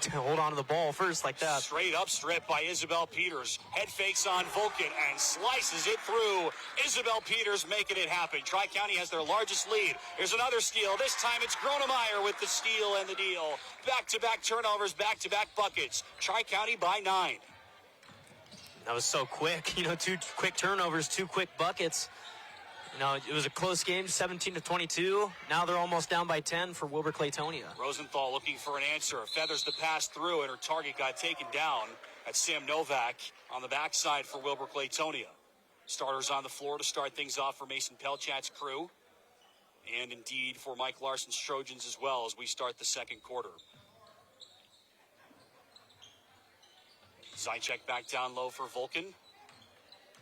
to hold on to the ball first like that. Straight up strip by Isabel Peters. Head fakes on Volkin and slices it through. Isabel Peters making it happen. Tri-County has their largest lead. Here's another steal. This time it's Gronemeyer with the steal and the deal. Back-to-back turnovers, back-to-back buckets. Tri-County by 9. That was so quick. 2 quick turnovers, 2 quick buckets. It was a close game, 17-22. Now they're almost down by 10 for Wilber-Caltonia. Rosenthal looking for an answer. Feathers the pass through, and her target got taken down. That's Sam Novak on the backside for Wilber-Caltonia. Starters on the floor to start things off for Mason Pelchat's crew. And indeed for Mike Larson's Trojans as well as we start the second quarter. Zychek back down low for Volkin.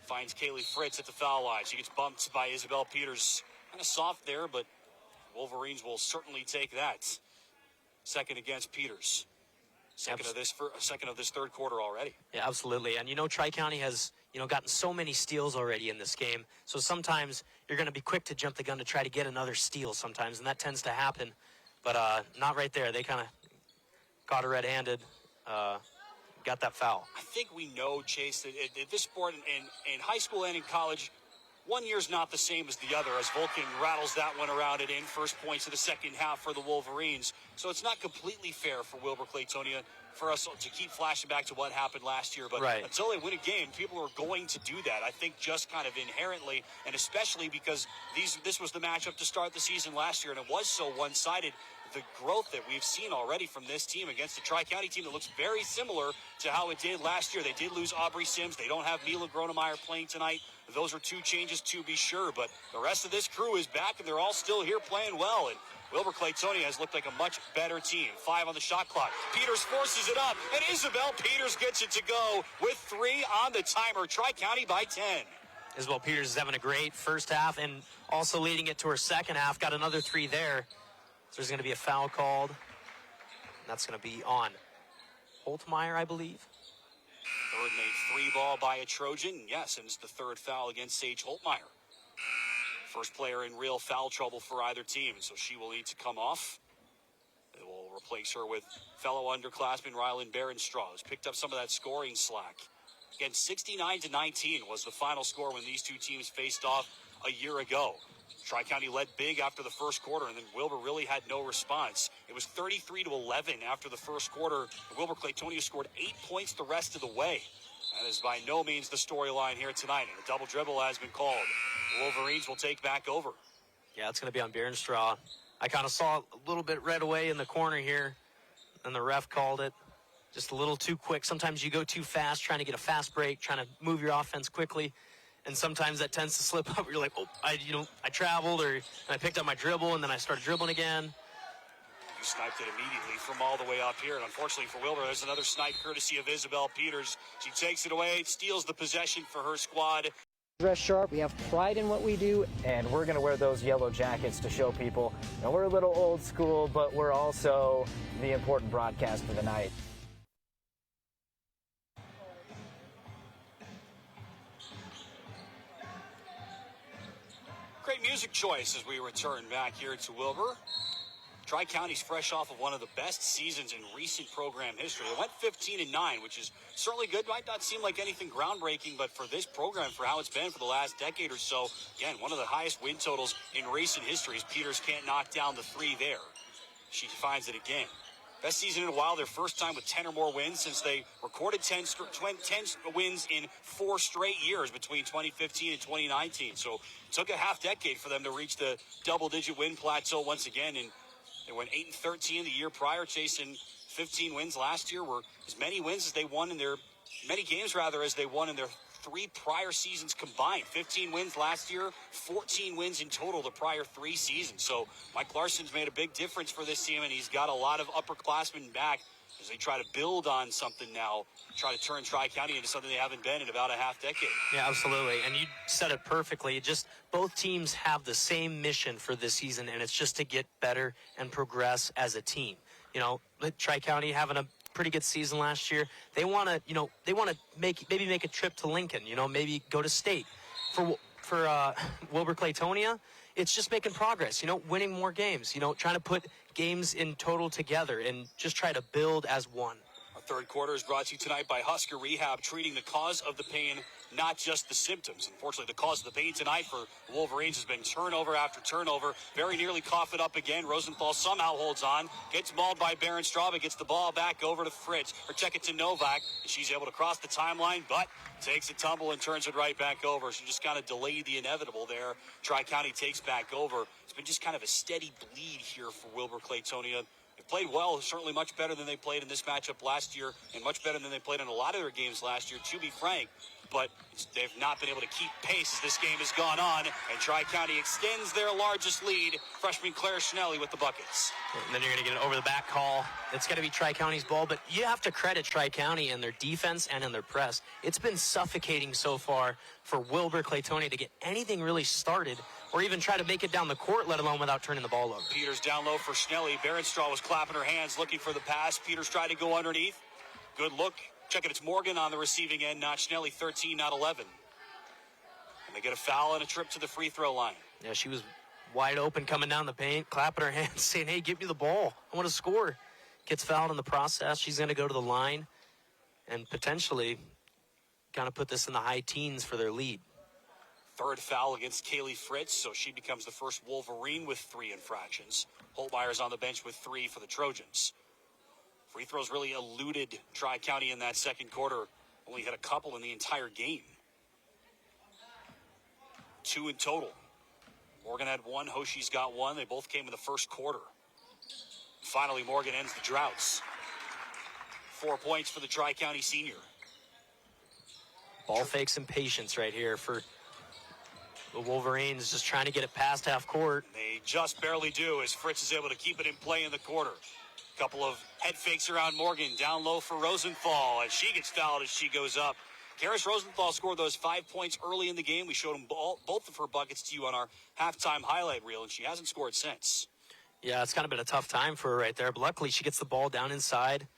Finds Kaylee Fritz at the foul line. She gets bumped by Isabel Peters. Kind of soft there, but Wolverines will certainly take that. Second against Peters. Second of this third quarter already. Yeah, absolutely. And Tri-County has, gotten so many steals already in this game. So sometimes you're going to be quick to jump the gun to try to get another steal sometimes, and that tends to happen. But not right there. They kind of caught her red-handed. Got that foul. I think we know, Chase, that at this sport in high school and in college, one year's not the same as the other as Volkin rattles that one around and in. First points of the second half for the Wolverines. So it's not completely fair for Wilber-Caltonia for us to keep flashing back to what happened last year. But until they win a game, people are going to do that. I think just kind of inherently, and especially because this was the matchup to start the season last year, and it was so one-sided. The growth that we've seen already from this team against the Tri-County team that looks very similar to how it did last year. They did lose Aubrey Sims. They don't have Mila Gronemeyer playing tonight. Those are 2 changes to be sure, but the rest of this crew is back, and they're all still here playing well. And Wilber-Caltonia has looked like a much better team. 5 on the shot clock. Peters forces it up, and Isabel Peters gets it to go with 3 on the timer. Tri-County by 10. Isabel Peters is having a great first half and also leading it to her second half. Got another 3 there. So there's going to be a foul called. And that's going to be on Holtmeyer, I believe. Third made three ball by a Trojan. Yes, and it's the third foul against Sage Holtmeyer. First player in real foul trouble for either team, so she will need to come off. They will replace her with fellow underclassman Rylan Berenstraw, who's picked up some of that scoring slack. Again, 69-19 was the final score when these two teams faced off a year ago. Tricounty led big after the first quarter, and then Wilbur really had no response. It was 33-11 after the first quarter. Wilber-Caltonia scored 8 points the rest of the way. That is by no means the storyline here tonight, and a double dribble has been called. The Wolverines will take back over. Yeah, it's going to be on Berenstraw. I kind of saw a little bit right away in the corner here, and the ref called it. Just a little too quick. Sometimes you go too fast, trying to get a fast break, trying to move your offense quickly. And sometimes that tends to slip up. You're like, oh, I traveled, and I picked up my dribble, and then I started dribbling again. You sniped it immediately from all the way up here. And unfortunately for Wilbur, there's another snipe courtesy of Isabel Peters. She takes it away, steals the possession for her squad. Dress sharp, we have pride in what we do, and we're going to wear those yellow jackets to show people. Now, we're a little old school, but we're also the important broadcast of the night. Great music choice as we return back here to Wilbur. Tri-County's fresh off of one of the best seasons in recent program history. They went 15-9, which is certainly good. Might not seem like anything groundbreaking, but for this program, for how it's been for the last decade or so, again, one of the highest win totals in recent history. Peters can't knock down the three there. She finds it again. Best season in a while, their first time with 10 or more wins since they recorded 10 wins in 4 straight years between 2015 and 2019. So it took a half decade for them to reach the double-digit win plateau once again. And they went 8-13 the year prior, chasing 15 wins last year. Were as many wins as they won in their many games rather as they won in their 3 prior seasons combined. 15 wins last year, 14 wins in total the prior 3 seasons. So Mike Larson's made a big difference for this team, and he's got a lot of upperclassmen back as they try to build on something now, try to turn Tri-County into something they haven't been in about a half decade. Yeah, absolutely. And you said it perfectly. Just both teams have the same mission for this season, and it's just to get better and progress as a team. You know, Tri-County having a pretty good season last year. They want to make a trip to Lincoln, maybe go to state. For Wilber-Caltonia, it's just making progress, winning more games, trying to put games in total together and just try to build as one. Our third quarter is brought to you tonight by Husker Rehab, treating the cause of the pain, not just the symptoms. Unfortunately, the cause of the pain tonight for the Wolverines has been turnover after turnover. Very nearly cough it up again. Rosenthal somehow holds on, gets mauled by Berenstraw, gets the ball back over to Fritz, or check it to Novak. And she's able to cross the timeline, but takes a tumble and turns it right back over. She just kind of delayed the inevitable there. Tri-County takes back over. It's been just kind of a steady bleed here for Wilber-Caltonia. They've played well, certainly much better than they played in this matchup last year, and much better than they played in a lot of their games last year, to be frank. But they've not been able to keep pace as this game has gone on, and Tri-County extends their largest lead. Freshman Claire Schnelly with the buckets. And then you're going to get an over-the-back call. It's going to be Tri-County's ball, but you have to credit Tri-County in their defense and in their press. It's been suffocating so far for Wilber-Caltonia to get anything really started or even try to make it down the court, let alone without turning the ball over. Peters down low for Schnelly. Berenstraw was clapping her hands, looking for the pass. Peters tried to go underneath. Good look. Check it, it's Morgan on the receiving end, not Schnelly, 13, not 11. And they get a foul and a trip to the free throw line. Yeah, she was wide open coming down the paint, clapping her hands, saying, hey, give me the ball. I want to score. Gets fouled in the process. She's going to go to the line and potentially kind of put this in the high teens for their lead. Third foul against Kaylee Fritz, so she becomes the first Wolverine with 3 infractions. Holtmeyer's on the bench with 3 for the Trojans. Free throws really eluded Tri-County in that second quarter. Only hit a couple in the entire game. 2 in total. Morgan had 1, Hoshi's got 1. They both came in the first quarter. Finally, Morgan ends the droughts. 4 points for the Tri-County senior. Ball fakes and patience right here for the Wolverines, just trying to get it past half court. They just barely do as Fritz is able to keep it in play in the quarter. Couple of head fakes around Morgan, down low for Rosenthal, and she gets fouled as she goes up. Karis Rosenthal scored those 5 points early in the game. We showed them both of her buckets to you on our halftime highlight reel, and she hasn't scored since. Yeah, it's kind of been a tough time for her right there, but luckily she gets the ball down inside,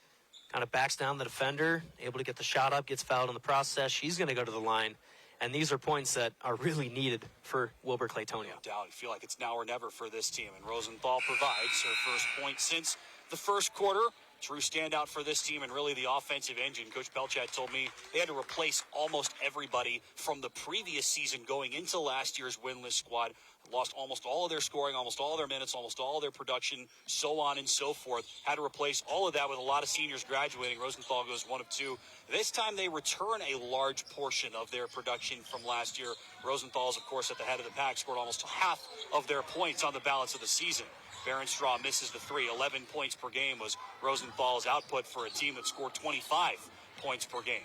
kind of backs down the defender, able to get the shot up, gets fouled in the process. She's going to go to the line. And these are points that are really needed for Wilber-Caltonia. No doubt. I feel like it's now or never for this team. And Rosenthal provides her first point since the first quarter. True standout for this team and really the offensive engine. Coach Pelchat told me they had to replace almost everybody from the previous season going into last year's winless squad. Lost almost all of their scoring, almost all of their minutes, almost all of their production, so on and so forth. Had to replace all of that with a lot of seniors graduating. Rosenthal goes 1 of 2. This time they return a large portion of their production from last year. Rosenthal's, of course, at the head of the pack, scored almost half of their points on the balance of the season. Berenstraw misses the 3. 11 points per game was Rosenthal's output for a team that scored 25 points per game.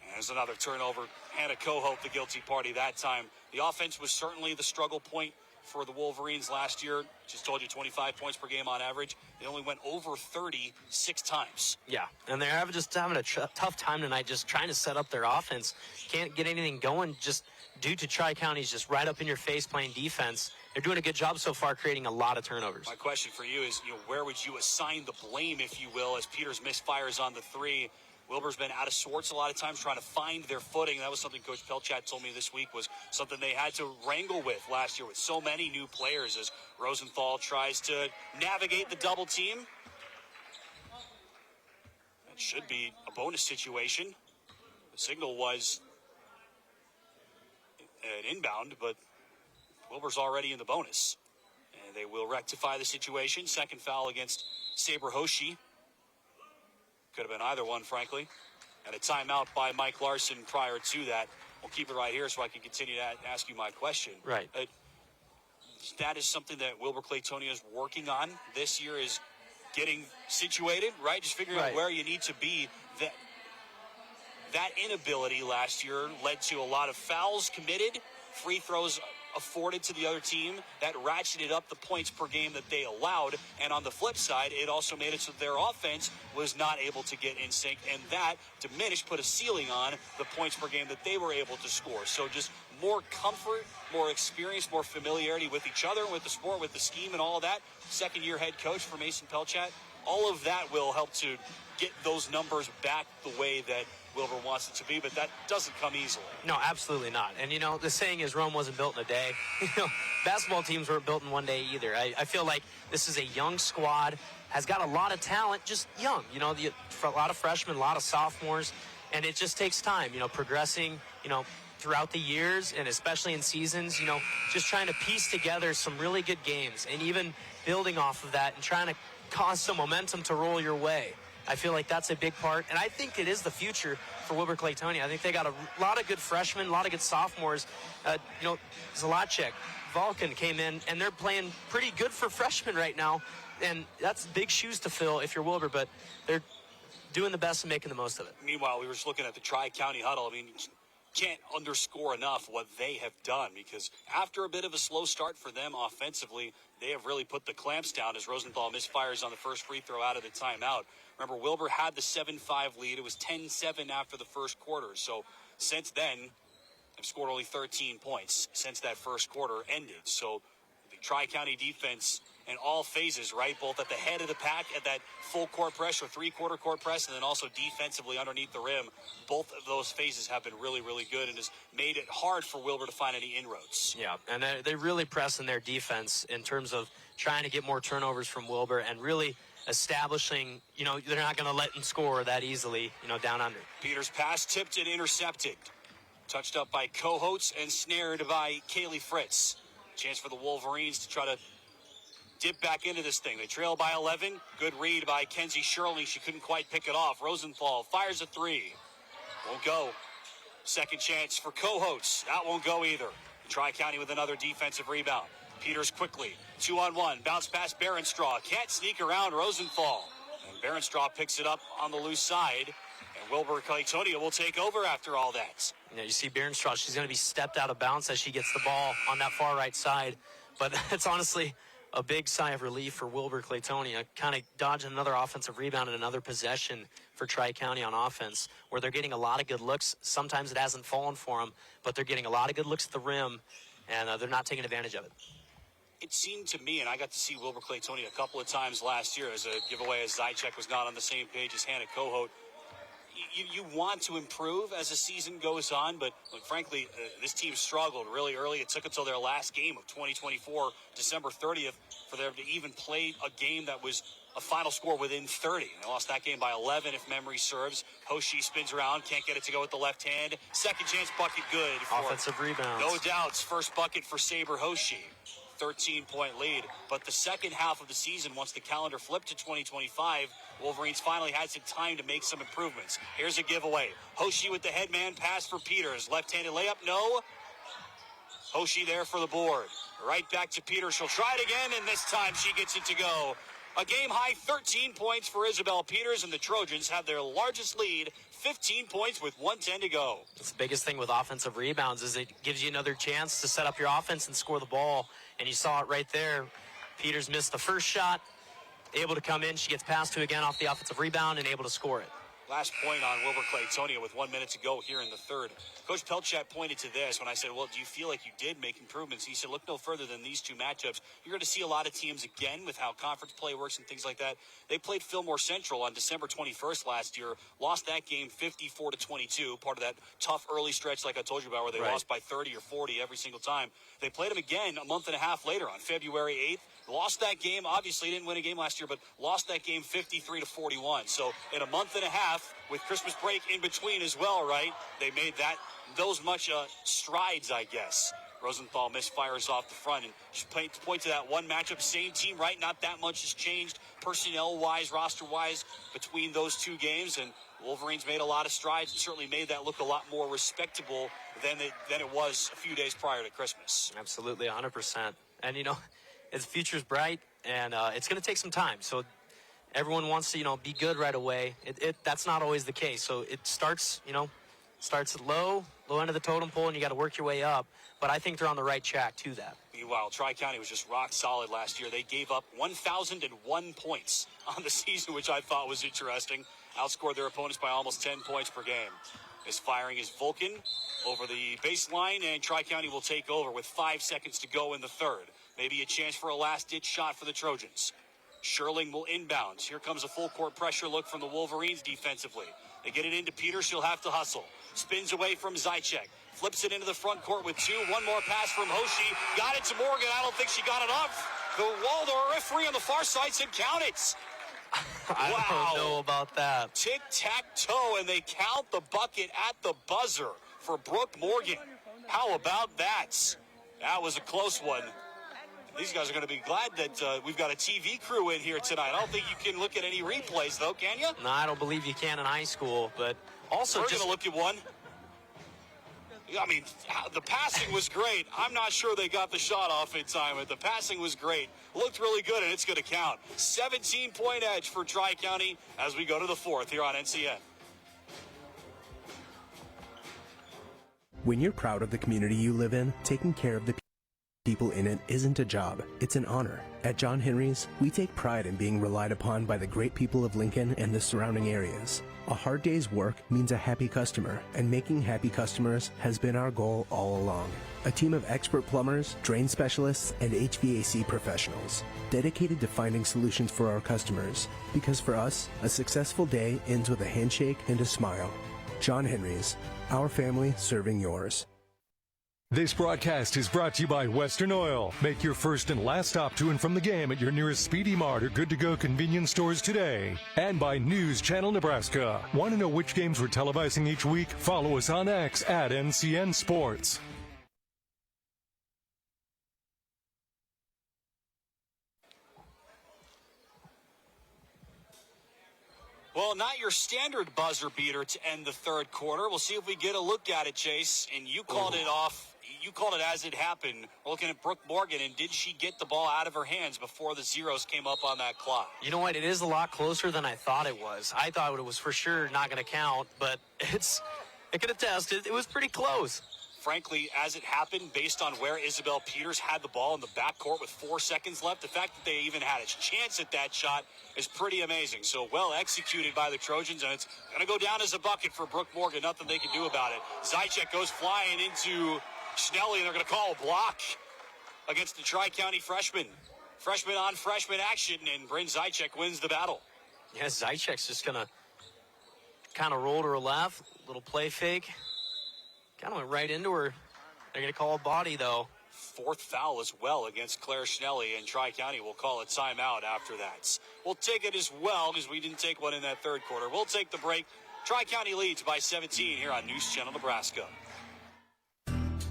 And there's another turnover. Hannah Cohope, the guilty party that time. The offense was certainly the struggle point for the Wolverines last year. Just told you 25 points per game on average. They only went over 30 6 times. Yeah, and they're just having a tough time tonight just trying to set up their offense. Can't get anything going just due to Tri-County's just right up in your face playing defense. They're doing a good job so far creating a lot of turnovers. My question for you is, where would you assign the blame, if you will, as Peters misfires on the 3? Wilbur's been out of sorts a lot of times trying to find their footing. That was something Coach Pelchat told me this week was something they had to wrangle with last year with so many new players as Rosenthal tries to navigate the double team. That should be a bonus situation. The signal was an inbound, but Wilbur's already in the bonus. And they will rectify the situation. Second foul against Sabre Hoshi. Could have been either one, frankly. And a timeout by Mike Larson prior to that. We'll keep it right here so I can continue to ask you my question. Right. That is something that Wilber-Caltonia is working on this year, is getting situated, right? Just figuring out where you need to be. That inability last year led to a lot of fouls committed, free throws afforded to the other team. That ratcheted up the points per game that they allowed. And on the flip side, it also made it so their offense was not able to get in sync. And that diminished, put a ceiling on the points per game that they were able to score. So just more comfort, more experience, more familiarity with each other, with the sport, with the scheme and all of that. Second-year head coach for Mason Pelchat. All of that will help to get those numbers back the way that Wilber wants it to be, but that doesn't come easily. No, absolutely not. And, the saying is Rome wasn't built in a day. Basketball teams weren't built in one day either. I feel like this is a young squad, has got a lot of talent, just young. A lot of freshmen, a lot of sophomores, and it just takes time, progressing, throughout the years and especially in seasons, just trying to piece together some really good games and even building off of that and trying to cause some momentum to roll your way. I feel like that's a big part, and I think it is the future for Wilber-Caltonia. I think they got a lot of good freshmen, a lot of good sophomores. Zalacek, Vulcan came in, and they're playing pretty good for freshmen right now, and that's big shoes to fill if you're Wilber, but they're doing the best and making the most of it. Meanwhile, we were just looking at the Tri-County huddle. Can't underscore enough what they have done, because after a bit of a slow start for them offensively, they have really put the clamps down as Rosenthal misfires on the first free throw out of the timeout. Remember, Wilber had the 7-5 lead. It was 10-7 after the first quarter. So since then, they've scored only 13 points since that first quarter ended. So the Tri-County defense in all phases, right? Both at the head of the pack, at that full court press or three-quarter court press, and then also defensively underneath the rim. Both of those phases have been really, really good and has made it hard for Wilber to find any inroads. Yeah, and they really press in their defense in terms of trying to get more turnovers from Wilber and really establishing, they're not going to let them score that easily, down under. Peters' pass tipped and intercepted. Touched up by Cohotes and snared by Kaylee Fritz. Chance for the Wolverines to try to dip back into this thing. They trail by 11. Good read by Kenzie Shirley. She couldn't quite pick it off. Rosenthal fires a 3. Won't go. Second chance for Cohotes. That won't go either. Tri-County with another defensive rebound. Peters quickly. 2-on-1. Bounce past Berenstraw. Can't sneak around Rosenthal. And Berenstraw picks it up on the loose side. And Wilber-Caltonia will take over after all that. You see Berenstraw. She's going to be stepped out of bounds as she gets the ball on that far right side. But it's honestly a big sigh of relief for Wilber-Caltonia, kind of dodging another offensive rebound and another possession for Tri-County on offense, where they're getting a lot of good looks. Sometimes it hasn't fallen for them, but they're getting a lot of good looks at the rim, and they're not taking advantage of it. it seemed to me, and I got to see Wilber-Caltonia a couple of times last year as a giveaway, as Zychek was not on the same page as Hannah Kohut. You want to improve as the season goes on, but look, frankly, this team struggled really early. It took until their last game of 2024, December 30th, for them to even play a game that was a final score within 30. They lost that game by 11, if memory serves. Hoshi spins around, can't get it to go with the left hand. Second chance bucket good. Offensive rebounds. No doubts, first bucket for Saber Hoshi. 13-point lead. But the second half of the season, once the calendar flipped to 2025, Wolverines finally had some time to make some improvements. Here's a giveaway. Hoshi with the headman pass for Peters. Left-handed layup, no. Hoshi there for the board. Right back to Peters. She'll try it again, and this time she gets it to go. A game-high 13 points for Isabel Peters, and the Trojans have their largest lead, 15 points with 1:10 to go. That's the biggest thing with offensive rebounds is it gives you another chance to set up your offense and score the ball. And you saw it right there. Peters missed the first shot, able to come in. She gets passed to again off the offensive rebound and able to score it. Last point on Wilber-Caltonia with 1 minute to go here in the third. Coach Pelchat pointed to this when I said, well, do you feel like you did make improvements? He said, look no further than these two matchups. You're going to see a lot of teams again with how conference play works and things like that. They played Fillmore Central on December 21st last year, lost that game 54-22, part of that tough early stretch like I told you about where they lost by 30 or 40 every single time. They played them again a month and a half later on February 8th. Lost that game, obviously didn't win a game last year, but lost that game 53-41. So in a month and a half, with Christmas break in between as well, right? They made those much strides, I guess. Rosenthal misfires off the front, and just point to that one matchup. Same team, right? Not that much has changed personnel-wise, roster-wise between those two games, and Wolverines made a lot of strides and certainly made that look a lot more respectable than it was a few days prior to Christmas. Absolutely, 100%. And, you know, the future's bright, and it's going to take some time. So everyone wants to, be good right away. That's not always the case. So it starts low end of the totem pole, and you got to work your way up. But I think they're on the right track to that. Meanwhile, Tricounty was just rock solid last year. They gave up 1,001 points on the season, which I thought was interesting. Outscored their opponents by almost 10 points per game. Misfiring is Vulcan over the baseline, and Tricounty will take over with 5 seconds to go in the third. Maybe a chance for a last-ditch shot for the Trojans. Sherling will inbound. Here comes a full-court pressure look from the Wolverines defensively. They get it into Peters. She'll have to hustle. Spins away from Zychek. Flips it into the front court with two. One more pass from Hoshi. Got it to Morgan. I don't think she got enough. The referee on the far side said count it. I don't know about that. Tic-tac-toe, and they count the bucket at the buzzer for Brooke Morgan. How about that? That was a close one. These guys are going to be glad that we've got a TV crew in here tonight. I don't think you can look at any replays, though, can you? No, I don't believe you can in high school, but also we're going to look at one. I mean, the passing was great. I'm not sure they got the shot off in time, but the passing was great. Looked really good, and it's going to count. 17-point edge for Tri-County as we go to the fourth here on NCN. When you're proud of the community you live in, taking care of the people in it isn't a job, it's an honor. At John Henry's, we take pride in being relied upon by the great people of Lincoln and the surrounding areas. A hard day's work means a happy customer, and making happy customers has been our goal all along. A team of expert plumbers, drain specialists, and HVAC professionals, dedicated to finding solutions for our customers. Because for us, a successful day ends with a handshake and a smile. John Henry's, our family serving yours. This broadcast is brought to you by Western Oil. Make your first and last stop to and from the game at your nearest Speedy Mart or good-to-go convenience stores today. And by News Channel Nebraska. Want to know which games we're televising each week? Follow us on X at NCN Sports. Well, not your standard buzzer beater to end the third quarter. We'll see if we get a look at it, Chase. And you called it off. You called it as it happened. We're looking at Brooke Morgan, and did she get the ball out of her hands before the zeros came up on that clock? You know what? It is a lot closer than I thought it was. I thought it was for sure not going to count, but it could attest. It was pretty close. Frankly, as it happened, based on where Isabel Peters had the ball in the backcourt with 4 seconds left, the fact that they even had a chance at that shot is pretty amazing. So well executed by the Trojans, and it's going to go down as a bucket for Brooke Morgan. Nothing they can do about it. Zychek goes flying into Schnelly, and they're going to call a block. against the Tri-County freshman. Freshman on freshman action, and Bryn Zychek wins the battle. Yeah, Zychek's just going to kind of roll to her left, little play fake. Kind of went right into her. They're going to call a body, though. Fourth foul as well against Claire Schnelly, and Tri-County will call a timeout after that. We'll take it as well because we didn't take one in that third quarter. We'll take the break. Tri-County leads by 17 here on News Channel Nebraska.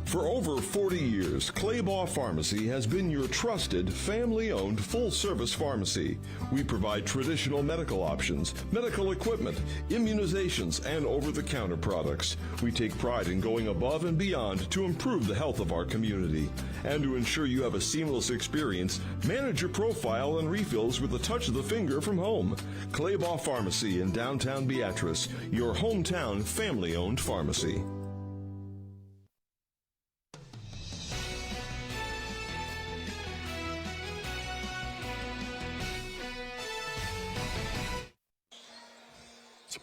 For over 40 years, Claybaugh Pharmacy has been your trusted, family-owned, full-service pharmacy. We provide traditional medical options, medical equipment, immunizations, and over-the-counter products. We take pride in going above and beyond to improve the health of our community. And to ensure you have a seamless experience, manage your profile and refills with a touch of the finger from home. Claybaugh Pharmacy in downtown Beatrice, your hometown family-owned pharmacy.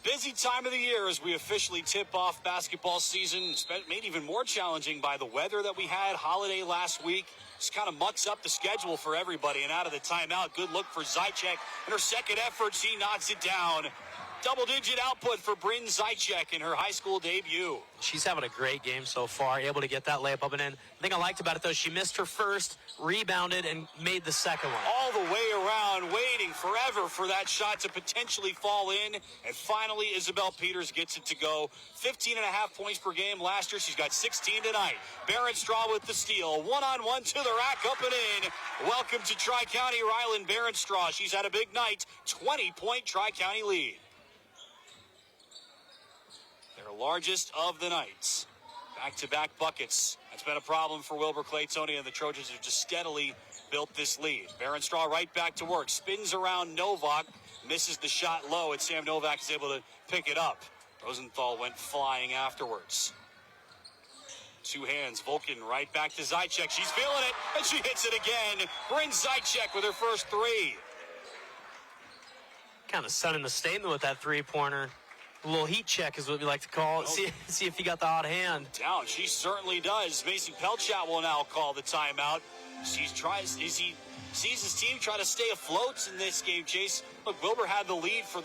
Busy time of the year as we officially tip off basketball season. Made even more challenging by the weather that we had. Holiday last week just kind of mucks up the schedule for everybody. And out of the timeout, good look for Zychek. And her second effort, she knocks it down. Double-digit output for Bryn Zychek in her high school debut. She's having a great game so far, able to get that layup up and in. The thing I liked about it, though, she missed her first, rebounded, and made the second one. All the way around, waiting forever for that shot to potentially fall in. And finally, Isabel Peters gets it to go. 15.5 points per game last year. She's got 16 tonight. Baron-Straw with the steal. One-on-one to the rack, up and in. Welcome to Tri-County, Ryland Baron-Straw. She's had a big night. 20-point Tri-County lead. Largest of the nights. Back-to-back buckets. That's been a problem for Wilber-Caltonia, and the Trojans have just steadily built this lead. Baron-Straw right back to work. Spins around Novak. Misses the shot low, and Sam Novak is able to pick it up. Rosenthal went flying afterwards. Two hands. Vulcan right back to Zychek. She's feeling it, and she hits it again. Bryn Zychek with her first three. Kind of sending the statement with that three-pointer. A little heat check is what we like to call it. See if you got the hot hand. Down. She certainly does. Mason Pelchat will now call the timeout. He sees his team try to stay afloat in this game, Chase. Look, Wilbur had the lead for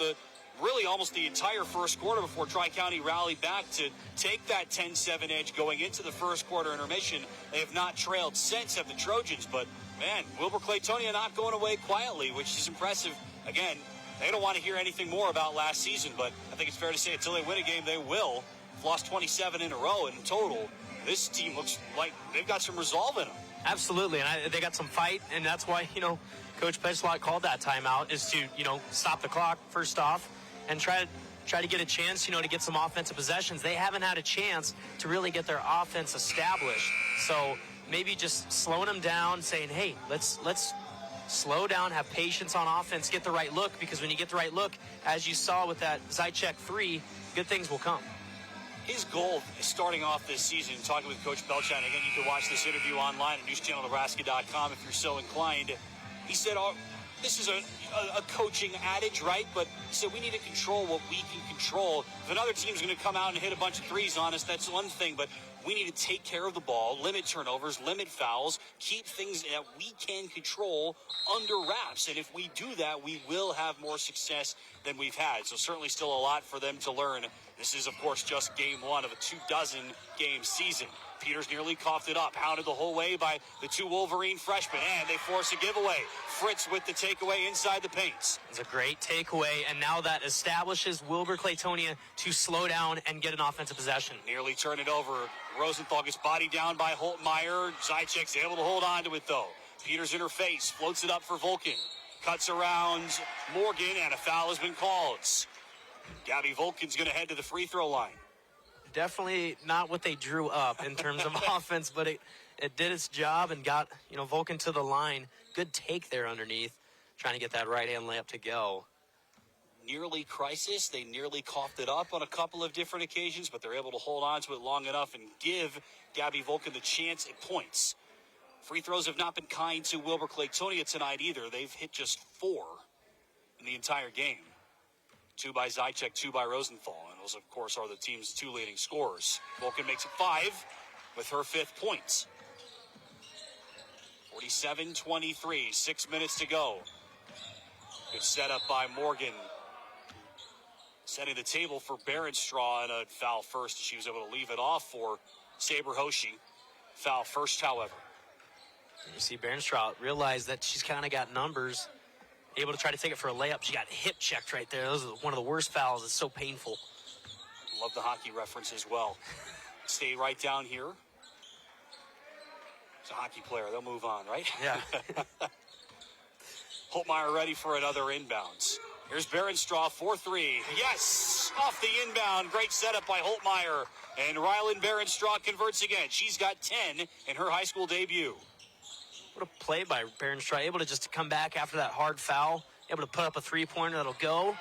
really almost the entire first quarter before Tri-County rallied back to take that 10-7 edge going into the first quarter intermission. They have not trailed since, have the Trojans, but man, Wilber-Caltonia not going away quietly, which is impressive. Again, they don't want to hear anything more about last season, but I think it's fair to say until they win a game, they will. They've lost 27 in a row, and in total, this team looks like they've got some resolve in them. Absolutely, and they got some fight, and that's why, Coach Petchlot called that timeout, is to, stop the clock first off and try to get a chance, to get some offensive possessions. They haven't had a chance to really get their offense established. So maybe just slowing them down, saying, hey, let's slow down, have patience on offense, get the right look, because when you get the right look, as you saw with that Zychek 3, good things will come. His goal is starting off this season, talking with Coach Belchan. Again, you can watch this interview online at newschannelnebraska.com if you're so inclined. He said, this is a coaching adage, right? But he said we need to control what we can control. If another team's going to come out and hit a bunch of threes on us, that's one thing. But we need to take care of the ball, limit turnovers, limit fouls, keep things that we can control under wraps. And if we do that, we will have more success than we've had. So certainly still a lot for them to learn. This is, of course, just game one of a 2-dozen-game season. Peters nearly coughed it up, hounded the whole way by the two Wolverine freshmen, and they force a giveaway. Fritz with the takeaway inside the paints. It's a great takeaway, and now that establishes Wilber-Caltonia to slow down and get an offensive possession. Nearly turn it over. Rosenthal gets bodied down by Holtmeyer. Zychek's able to hold on to it, though. Peters in her face, floats it up for Vulcan. Cuts around Morgan, and a foul has been called. Gabby Vulcan's going to head to the free throw line. Definitely not what they drew up in terms of offense, but it did its job and got, Vulcan to the line. Good take there underneath, trying to get that right-hand layup to go. Nearly crisis. They nearly coughed it up on a couple of different occasions, but they're able to hold on to it long enough and give Gabby Vulcan the chance at points. Free throws have not been kind to Wilber-Caltonia tonight either. They've hit just 4 in the entire game. 2 by Zychek, 2 by Rosenthal. And those, of course, are the team's 2 leading scorers. Vulcan makes it 5 with her 5th point. 47-23, 6 minutes to go. Good setup by Morgan. Setting the table for Berenstraw, and a foul first. She was able to leave it off for Saber Hoshi. Foul first, however. You see Berenstraw realize that she's kind of got numbers. Able to try to take it for a layup. She got hip checked right there. Those are one of the worst fouls. It's so painful. Love the hockey reference as well. Stay right down here. It's a hockey player. They'll move on, right? Yeah. Holtmeyer ready for another inbounds. Here's Berenstraw, 4-3. Yes! Off the inbound. Great setup by Holtmeyer. And Rylan Berenstraw converts again. She's got 10 in her high school debut. What a play by Berenstraw. Able to just come back after that hard foul. Able to put up a three-pointer that'll go.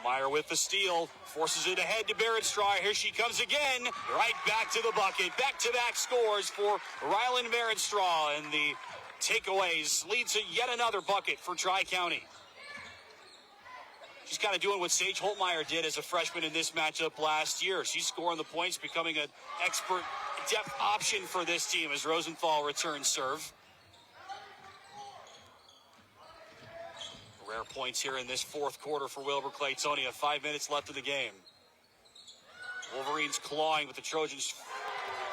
Holtmeyer with the steal. Forces it ahead to Berenstraw. Here she comes again. Right back to the bucket. Back-to-back scores for Rylan Berenstraw. And the takeaways leads to yet another bucket for Tri-County. She's kind of doing what Sage Holtmeyer did as a freshman in this matchup last year. She's scoring the points, becoming an expert depth option for this team as Rosenthal returns serve. Rare points here in this fourth quarter for Wilber-Caltonia. 5 minutes left in the game. Wolverines clawing with the Trojans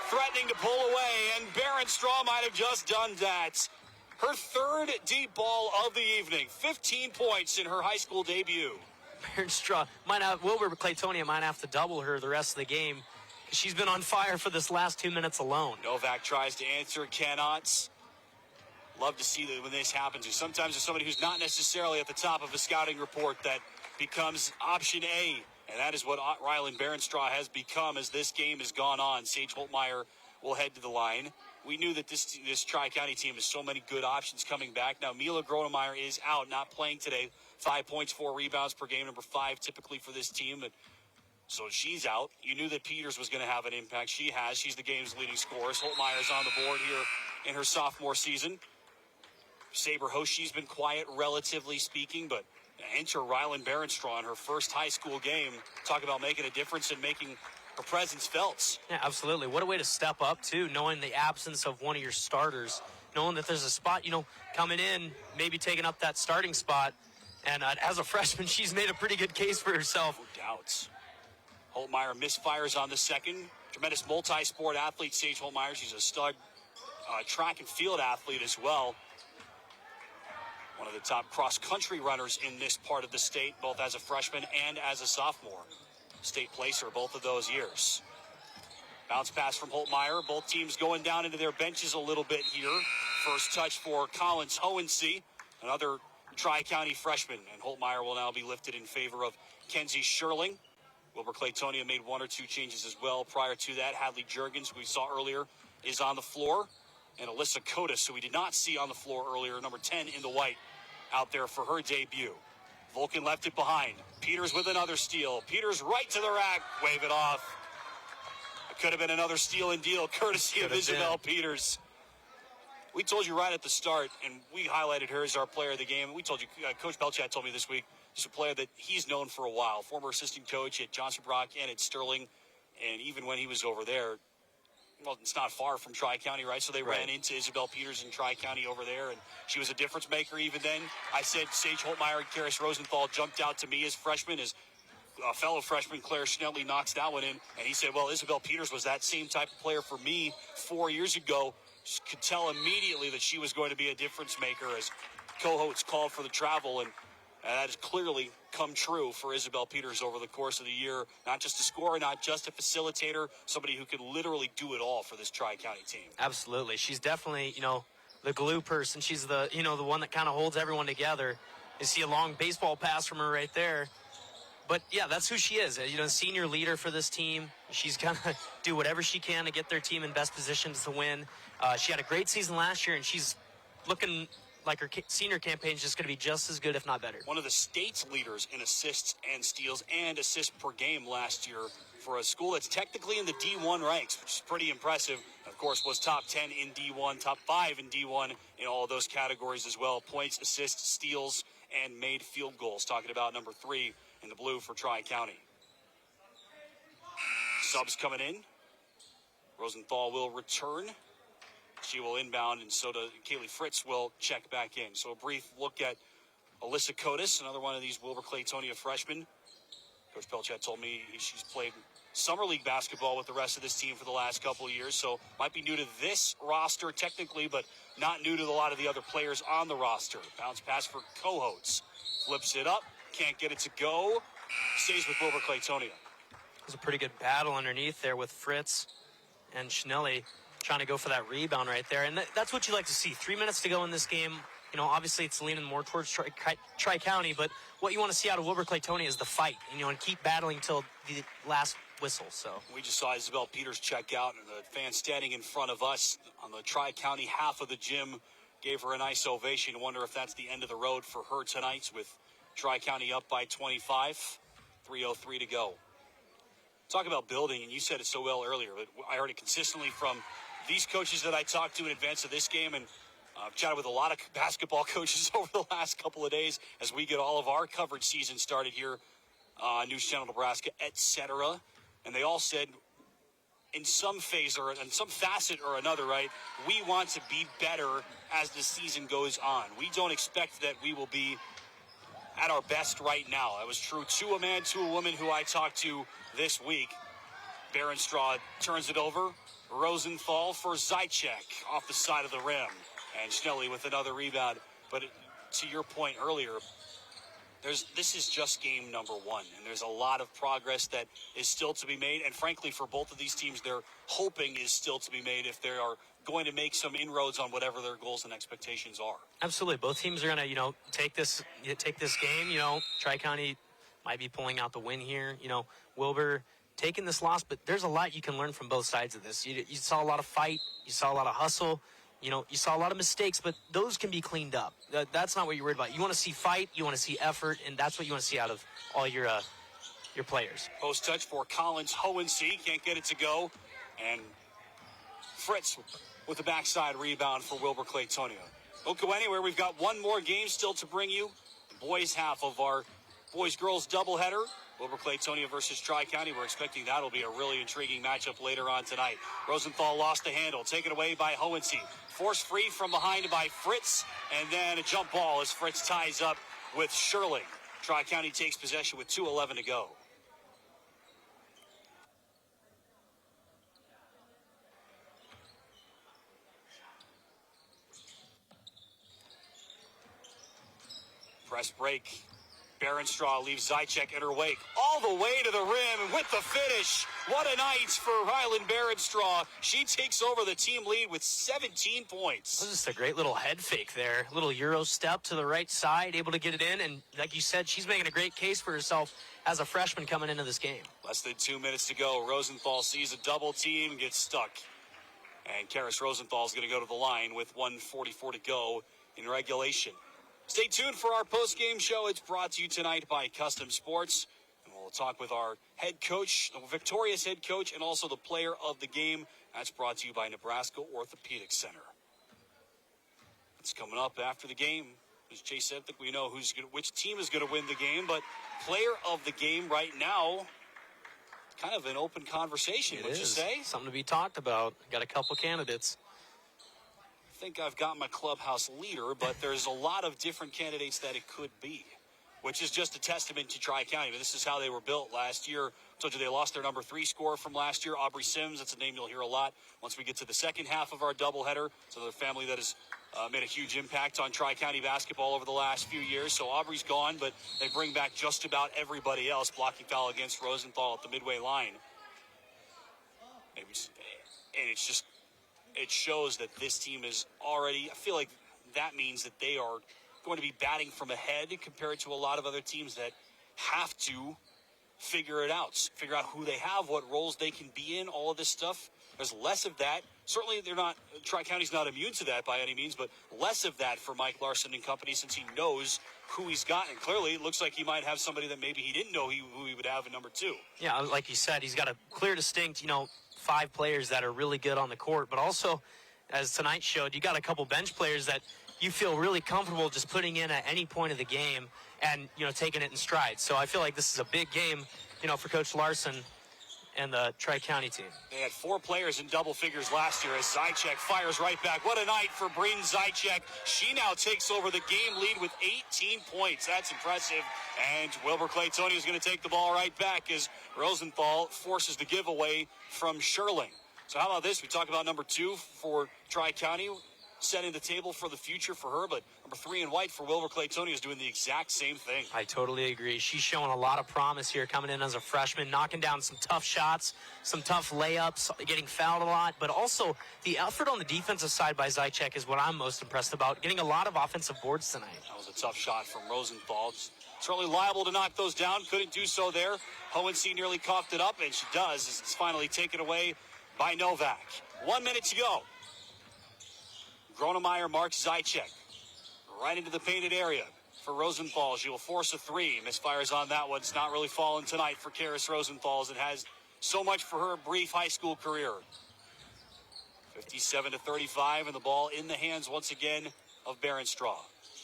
threatening to pull away, and Berenstraw might have just done that. Her third deep ball of the evening. 15 points in her high school debut. Berenstraw Wilber-Caltonia might have to double her the rest of the game because she's been on fire for this last 2 minutes alone. Novak tries to answer, cannot. Love to see that when this happens. Sometimes there's somebody who's not necessarily at the top of a scouting report that becomes option A. And that is what Rylan Berenstraw has become as this game has gone on. Sage Holtmeyer will head to the line. We knew that this Tri-County team has so many good options coming back. Now, Mila Gronemeyer is out, not playing today. 5 points, 4 rebounds per game, number 5 typically for this team. So she's out. You knew that Peters was going to have an impact. She has. She's the game's leading scorer. Holtmeyer's on the board here in her sophomore season. Saber Hoshi's been quiet, relatively speaking, but enter Rylan Berenstraw in her first high school game. Talk about making a difference and making her presence felt. Yeah, absolutely. What a way to step up, too, knowing the absence of one of your starters, knowing that there's a spot, coming in, maybe taking up that starting spot. And as a freshman, she's made a pretty good case for herself. No doubts. Holtmeyer misfires on the second. Tremendous multi-sport athlete, Sage Holtmeyer. She's a stud track and field athlete as well. One of the top cross-country runners in this part of the state, both as a freshman and as a sophomore. State placer both of those years. Bounce pass from Holtmeyer. Both teams going down into their benches a little bit here. First touch for Collins Hohensee, another Tri-County freshman. And Holtmeyer will now be lifted in favor of Kenzie Sherling. Wilber-Caltonia made 1 or 2 changes as well. Prior to that, Hadley Juergens, who we saw earlier, is on the floor. And Alyssa Kotis, who we did not see on the floor earlier, number 10 in the white, out there for her debut. Vulcan left it behind. Peters with another steal. Peters right to the rack. Wave it off. It could have been another steal and deal, courtesy of Isabel Peters. We told you right at the start, and we highlighted her as our player of the game. We told you, Coach Belchat told me this week, she's a player that he's known for a while. Former assistant coach at Johnson Brock and at Sterling. And even when he was over there, well, it's not far from Tri-County, right? So they ran into Isabel Peters in Tri-County over there, and she was a difference maker even then. I said Sage Holtmeyer and Karis Rosenthal jumped out to me as freshmen, as a fellow freshman, Claire Schnelly, knocks that one in. And he said, well, Isabel Peters was that same type of player for me 4 years ago. Just could tell immediately that she was going to be a difference maker as co-hosts called for the travel, and that has clearly come true for Isabel Peters over the course of the year. Not just a scorer, not just a facilitator, somebody who can literally do it all for this Tri-County team. Absolutely. She's definitely, the glue person. She's the, the one that kind of holds everyone together. You see a long baseball pass from her right there. But, yeah, that's who she is. Senior leader for this team. She's going to do whatever she can to get their team in best positions to win. She had a great season last year, and she's looking like her senior campaign is just going to be just as good, if not better. One of the state's leaders in assists and steals and assists per game last year for a school that's technically in the D1 ranks, which is pretty impressive. Of course, was top 10 in D1, top 5 in D1 in all of those categories as well. Points, assists, steals, and made field goals. Talking about number 3 in the blue for Tri-County. Subs coming in. Rosenthal will return. She will inbound, and so does Kaylee Fritz will check back in. So a brief look at Alyssa Cotis, another one of these Wilber-Caltonia freshmen. Coach Pelchat told me she's played summer league basketball with the rest of this team for the last couple of years, so might be new to this roster technically, but not new to a lot of the other players on the roster. Bounce pass for Cohotes. Flips it up, can't get it to go. Stays with Wilber-Caltonia. It was a pretty good battle underneath there with Fritz and Schnelly trying to go for that rebound right there. And that's what you like to see. 3 minutes to go in this game. You know, obviously it's leaning more towards Tricounty, but what you want to see out of Wilber-Caltonia is the fight, and keep battling till the last whistle. So we just saw Isabel Peters check out, and the fan standing in front of us on the Tri-County half of the gym gave her a nice ovation. I wonder if that's the end of the road for her tonight, with Tri-County up by 25, 3:03 to go. Talk about building, and you said it so well earlier, but I heard it consistently from these coaches that I talked to in advance of this game, and I've chatted with a lot of basketball coaches over the last couple of days as we get all of our coverage season started here on News Channel Nebraska, etc. And they all said, in some phase or in some facet or another, right, we want to be better as the season goes on. We don't expect that we will be at our best right now. That was true to a man, to a woman who I talked to this week. Berenstraw turns it over. Rosenthal for Zychek off the side of the rim. And Schnelly with another rebound. But to your point earlier, this is just game number one. And there's a lot of progress that is still to be made. And frankly, for both of these teams, they're hoping is still to be made if they are going to make some inroads on whatever their goals and expectations are. Absolutely. Both teams are going to, take this game. Tri-County might be pulling out the win here. Wilber taking this loss, but there's a lot you can learn from both sides of this. You saw a lot of fight. You saw a lot of hustle. You saw a lot of mistakes, but those can be cleaned up. That's not what you're worried about. You want to see fight. You want to see effort, and that's what you want to see out of all your players. Post touch for Collins Hohensee. Can't get it to go. And Fritz with the backside rebound for Wilber-Caltonia. Don't go anywhere. We've got one more game still to bring you. The boys' half of our boys-girls doubleheader. Wilber-Caltonia versus Tri-County. We're expecting that'll be a really intriguing matchup later on tonight. Rosenthal lost the handle. Taken away by Hohensee. Force free from behind by Fritz. And then a jump ball as Fritz ties up with Shirley. Tri-County takes possession with 2:11 to go. Press break. Berenstraw leaves Zychek in her wake. All the way to the rim and with the finish. What a night for Rylan Berenstraw. She takes over the team lead with 17 points. This is just a great little head fake there. A little Euro step to the right side, able to get it in. And like you said, she's making a great case for herself as a freshman coming into this game. Less than 2 minutes to go. Rosenthal sees a double team, gets stuck. And Karis Rosenthal is going to go to the line with 1:44 to go in regulation. Stay tuned for our post-game show. It's brought to you tonight by Custom Sports. And we'll talk with our head coach, the victorious head coach, and also the player of the game. That's brought to you by Nebraska Orthopedic Center. It's coming up after the game. As Jay said, I think we know which team is going to win the game. But player of the game right now, kind of an open conversation, would you say? Something to be talked about. Got a couple candidates. I think I've got my clubhouse leader, but there's a lot of different candidates that it could be, which is just a testament to Tri-County. But this is how they were built last year. I told you they lost their number 3 scorer from last year, Aubrey Sims. That's a name you'll hear a lot once we get to the second half of our doubleheader. It's another family that has made a huge impact on Tri-County basketball over the last few years. So Aubrey's gone, but they bring back just about everybody else. Blocking foul against Rosenthal at the midway line. And it's just... it shows that this team is already, I feel like that means that they are going to be batting from ahead compared to a lot of other teams that have to figure it out, figure out who they have, what roles they can be in, all of this stuff. There's less of that. Certainly Tri-County's not immune to that by any means, but less of that for Mike Larson and company since he knows who he's got. And clearly it looks like he might have somebody that maybe he didn't know who he would have in number 2. Yeah, like you said, he's got a clear, distinct, 5 players that are really good on the court, but also, as tonight showed, you got a couple bench players that you feel really comfortable just putting in at any point of the game and, taking it in stride. So I feel like this is a big game, for Coach Larson and the Tricounty team. They had 4 players in double figures last year as Zychek fires right back. What a night for Breen Zychek. She now takes over the game lead with 18 points. That's impressive. And Wilber-Caltonia is going to take the ball right back as Rosenthal forces the giveaway from Sherling. So how about this? We talk about number 2 for Tricounty, setting the table for the future for her, but number 3 in white for Wilber-Caltonia is doing the exact same thing. I totally agree. She's showing a lot of promise here coming in as a freshman, knocking down some tough shots, some tough layups, getting fouled a lot, but also the effort on the defensive side by Zychek is what I'm most impressed about, getting a lot of offensive boards tonight. That was a tough shot from Rosenthal. Certainly liable to knock those down. Couldn't do so there. Hohensee nearly coughed it up, and she does as it's finally taken away by Novak. 1 minute to go. Gronemeyer marks Zychek right into the painted area for Rosenthal. She will force a 3. Misfires on that one. It's not really falling tonight for Karis Rosenthal as it has so much for her brief high school career. 57-35, and the ball in the hands once again of Barenstraw.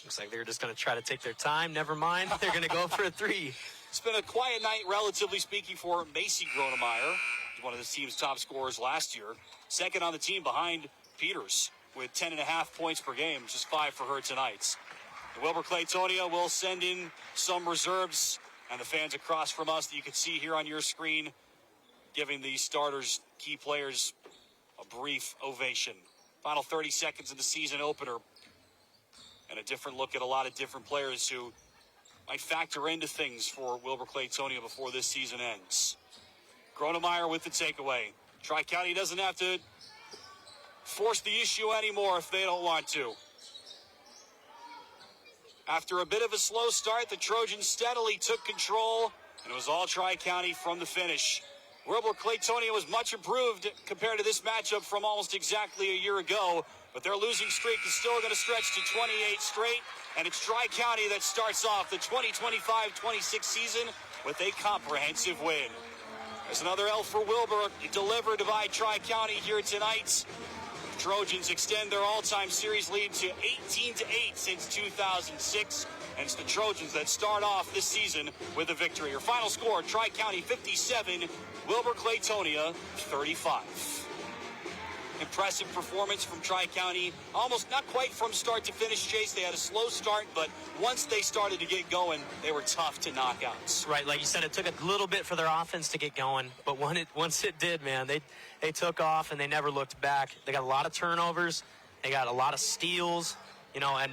Looks like they're just going to try to take their time. Never mind. They're going to go for a 3. It's been a quiet night, relatively speaking, for Macy Gronemeyer, one of the team's top scorers last year. Second on the team behind Peters, with 10.5 points per game, just 5 for her tonight. Wilber-Caltonia will send in some reserves, and the fans across from us that you can see here on your screen giving the starters, key players, a brief ovation. Final 30 seconds of the season opener, and a different look at a lot of different players who might factor into things for Wilber-Caltonia before this season ends. Gronemeyer with the takeaway. Tricounty doesn't have to force the issue anymore if they don't want to. After a bit of a slow start, the Trojans steadily took control, and it was all Tricounty from the finish. Wilber-Caltonia was much improved compared to this matchup from almost exactly a year ago, but their losing streak is still going to stretch to 28 straight, and it's Tricounty that starts off the 2025-26 season with a comprehensive win. There's another L for Wilbur, delivered by Tricounty here tonight. Trojans extend their all-time series lead to 18-8 since 2006, and it's the Trojans that start off this season with a victory. Your final score, Tricounty 57, Wilber-Caltonia 35. Impressive performance from Tricounty, almost not quite from start to finish, Chase. They had a slow start, but once they started to get going, they were tough to knock out. Right, like you said, it took a little bit for their offense to get going, but once it did, man, they took off and they never looked back. They got a lot of turnovers, they got a lot of steals, and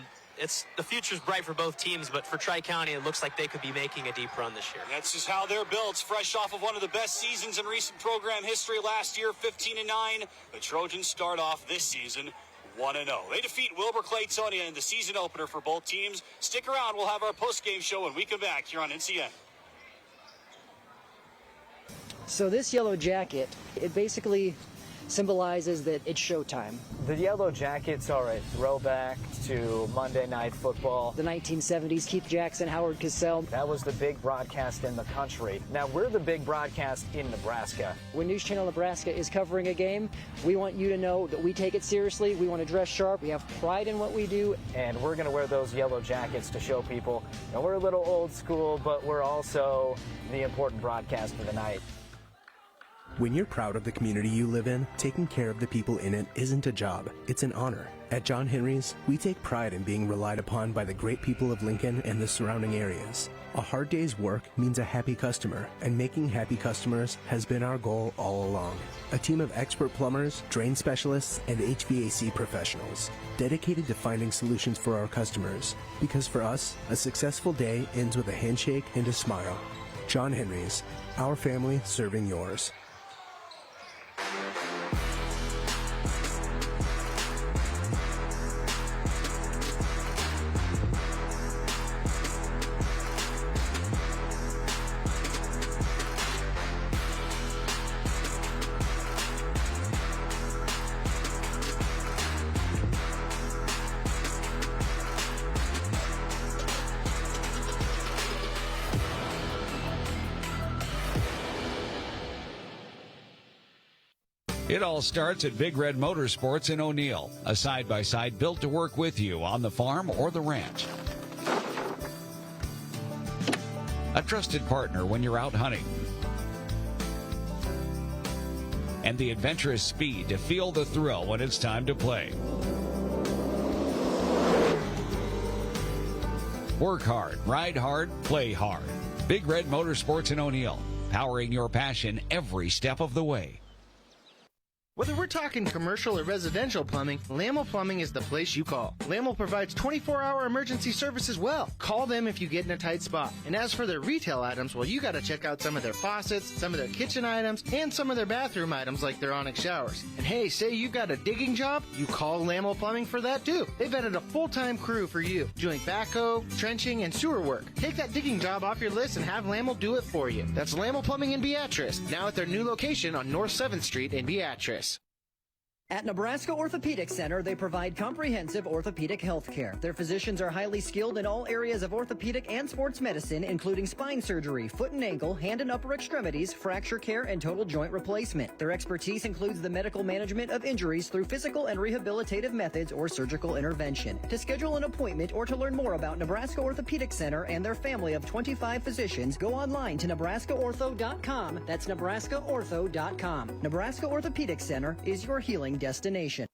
the future's bright for both teams, but for Tricounty, it looks like they could be making a deep run this year. That's just how they're built. Fresh off of one of the best seasons in recent program history last year, 15-9. The Trojans start off this season 1-0. They defeat Wilber-Caltonia in the season opener for both teams. Stick around. We'll have our post-game show when we come back here on NCN. So this yellow jacket, it basically symbolizes that it's showtime. The yellow jackets are a throwback to Monday Night Football. The 1970s, Keith Jackson, Howard Cosell. That was the big broadcast in the country. Now we're the big broadcast in Nebraska. When News Channel Nebraska is covering a game, we want you to know that we take it seriously. We want to dress sharp. We have pride in what we do. And we're going to wear those yellow jackets to show people, we're a little old school, but we're also the important broadcast of the night. When you're proud of the community you live in, taking care of the people in it isn't a job, it's an honor. At John Henry's, we take pride in being relied upon by the great people of Lincoln and the surrounding areas. A hard day's work means a happy customer, and making happy customers has been our goal all along. A team of expert plumbers, drain specialists, and HVAC professionals, dedicated to finding solutions for our customers. Because for us, a successful day ends with a handshake and a smile. John Henry's, our family serving yours. It all starts at Big Red Motorsports in O'Neill, a side-by-side built to work with you on the farm or the ranch. A trusted partner when you're out hunting. and the adventurous speed to feel the thrill when it's time to play. Work hard, ride hard, play hard. Big Red Motorsports in O'Neill, powering your passion every step of the way. Whether we're talking commercial or residential plumbing, Lamel Plumbing is the place you call. Lamel provides 24-hour emergency service as well. Call them if you get in a tight spot. And as for their retail items, well, you got to check out some of their faucets, some of their kitchen items, and some of their bathroom items like their Onyx showers. And hey, say you got a digging job, you call Lamel Plumbing for that too. They've added a full-time crew for you, doing backhoe, trenching, and sewer work. Take that digging job off your list and have Lamel do it for you. That's Lamel Plumbing in Beatrice, now at their new location on North 7th Street in Beatrice. At Nebraska Orthopedic Center, they provide comprehensive orthopedic health care. Their physicians are highly skilled in all areas of orthopedic and sports medicine, including spine surgery, foot and ankle, hand and upper extremities, fracture care, and total joint replacement. Their expertise includes the medical management of injuries through physical and rehabilitative methods or surgical intervention. To schedule an appointment or to learn more about Nebraska Orthopedic Center and their family of 25 physicians, go online to nebraskaortho.com. That's nebraskaortho.com. Nebraska Orthopedic Center is your healing destination.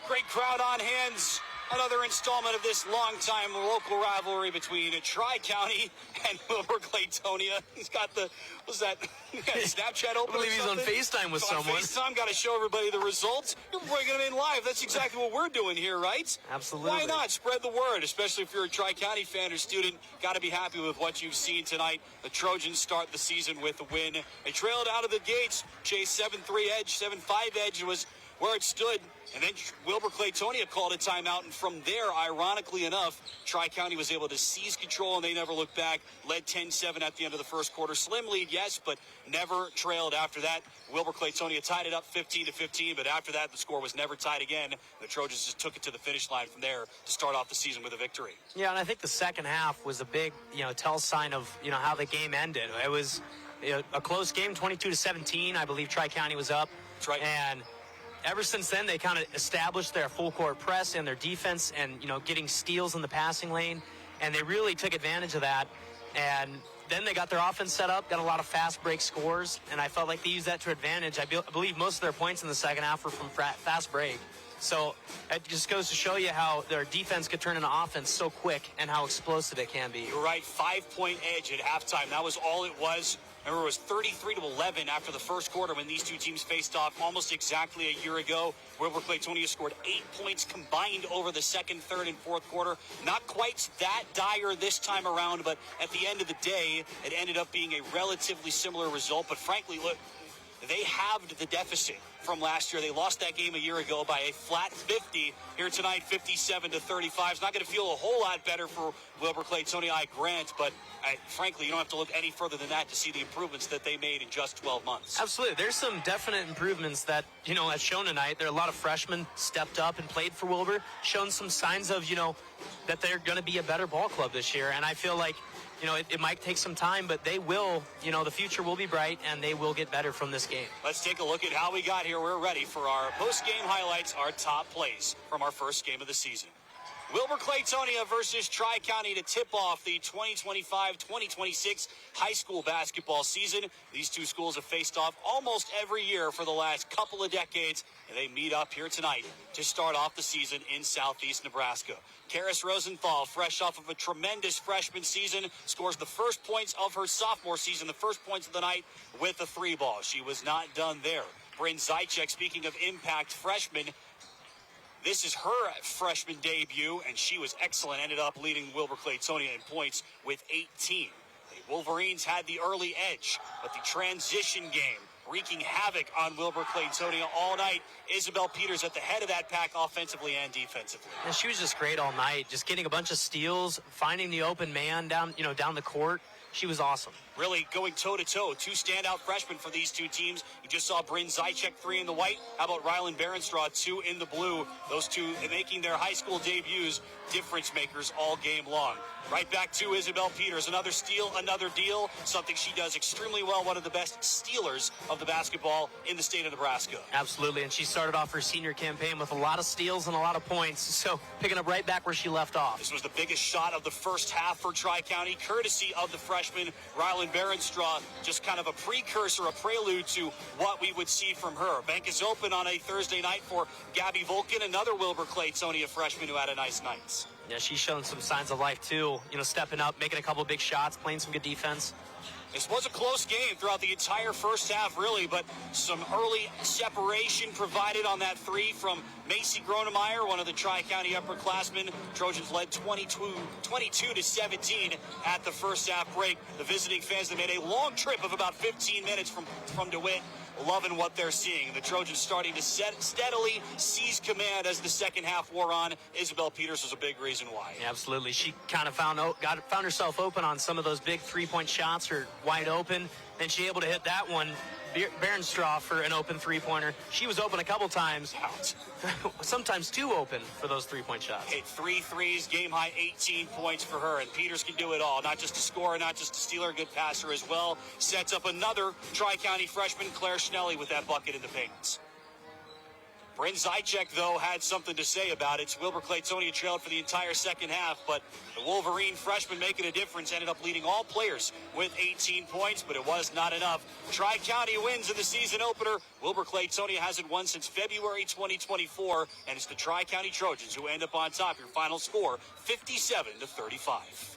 Great crowd on hands. Another installment of this long-time local rivalry between Tricounty and Wilber-Caltonia. He's got the, what's that? Snapchat open. I believe he's on FaceTime with someone. FaceTime, got to show everybody the results. You're bringing them in live. That's exactly what we're doing here, right? Absolutely. Why not spread the word, especially if you're a Tri-County fan or student? Got to be happy with what you've seen tonight. The Trojans start the season with a win. They trailed out of the gates. Chase 7-3 edge, 7-5 edge was where it stood. And then Wilber-Caltonia called a timeout, and from there, ironically enough, Tri-County was able to seize control, and they never looked back. Led 10-7 at the end of the first quarter. Slim lead, yes, but never trailed after that. Wilber-Caltonia tied it up 15-15, but after that, the score was never tied again. The Trojans just took it to the finish line from there to start off the season with a victory. Yeah, and I think the second half was a big, tell sign of, how the game ended. It was a close game, 22-17. I believe Tri-County was up. That's right. And ever since then, they kind of established their full court press and their defense and, getting steals in the passing lane. And they really took advantage of that. And then they got their offense set up, got a lot of fast break scores. And I felt like they used that to advantage. I believe most of their points in the second half were from fast break. So it just goes to show you how their defense could turn into offense so quick and how explosive it can be. You're right, 5-point edge at halftime. That was all it was. Remember, it was 33-11 after the first quarter when these two teams faced off almost exactly a year ago. Wilber-Caltonia scored 8 points combined over the second, third, and fourth quarter. Not quite that dire this time around, but at the end of the day, it ended up being a relatively similar result. But frankly, look, they halved the deficit from last year. They lost that game a year ago by a flat 50. Here tonight, 57-35. It's not going to feel a whole lot better for Wilber-Caltonia, I grant, but frankly, you don't have to look any further than that to see the improvements that they made in just 12 months. Absolutely. There's some definite improvements that, as shown tonight. There are a lot of freshmen stepped up and played for Wilber, shown some signs of, that they're going to be a better ball club this year. And I feel like, it might take some time, but they will, the future will be bright, and they will get better from this game. Let's take a look at how we got here. We're ready for our post-game highlights, our top plays from our first game of the season. Wilber-Caltonia versus Tri-County to tip off the 2025-2026 high school basketball season. These two schools have faced off almost every year for the last couple of decades, and they meet up here tonight to start off the season in southeast Nebraska. Karis Rosenthal, fresh off of a tremendous freshman season, scores the first points of her sophomore season, the first points of the night with a three ball. She was not done there. Bryn Zychek, speaking of impact freshman, this is her freshman debut, and she was excellent. Ended up leading Wilber-Caltonia in points with 18. The Wolverines had the early edge, but the transition game wreaking havoc on Wilber-Caltonia all night. Isabel Peters at the head of that pack offensively and defensively. And she was just great all night, just getting a bunch of steals, finding the open man down the court. she was awesome. Really going toe-to-toe. Two standout freshmen for these two teams. You just saw Bryn Zychek, 3 in the white. How about Rylan Berenstraw, 2 in the blue? Those two making their high school debuts, difference makers all game long. Right back to Isabel Peters. Another steal, another deal. Something she does extremely well. One of the best stealers of the basketball in the state of Nebraska. Absolutely, and she started off her senior campaign with a lot of steals and a lot of points, so picking up right back where she left off. This was the biggest shot of the first half for Tricounty, courtesy of the freshman Rylan Berenstraw. Just kind of a precursor, a prelude to what we would see from her. Bank is open on a Thursday night for Gabby Volkin, another Wilber-Caltonia freshman who had a nice night. Yeah, she's shown some signs of life, too. You know, stepping up, making a couple big shots, playing some good defense. This was a close game throughout the entire first half, really, but some early separation provided on that 3 from Macy Gronemeyer, one of the Tri-County upperclassmen. Trojans led 22-17 at the first half break. The visiting fans, they made a long trip of about 15 minutes from DeWitt. Loving what they're seeing. The Trojans starting to steadily seize command as the second half wore on. Isabel Peters was a big reason why. Yeah, absolutely. She kind of found herself open on some of those big three-point shots, or wide open. Then she able to hit that one. Berenstraw for an open three-pointer. She was open a couple times. Sometimes 2 open for those three-point shots. Hit 3 threes, game-high 18 points for her. And Peters can do it all. Not just a scorer, not just a stealer, a good passer as well. Sets up another Tri-County freshman, Claire Schnelly, with that bucket in the paint. Bryn Zychek, though, had something to say about it. Wilber-Caltonia trailed for the entire second half, but the Wolverine freshman making a difference ended up leading all players with 18 points, but it was not enough. Tri-County wins in the season opener. Wilber-Caltonia hasn't won since February 2024, and it's the Tri-County Trojans who end up on top. Your final score, 57-35.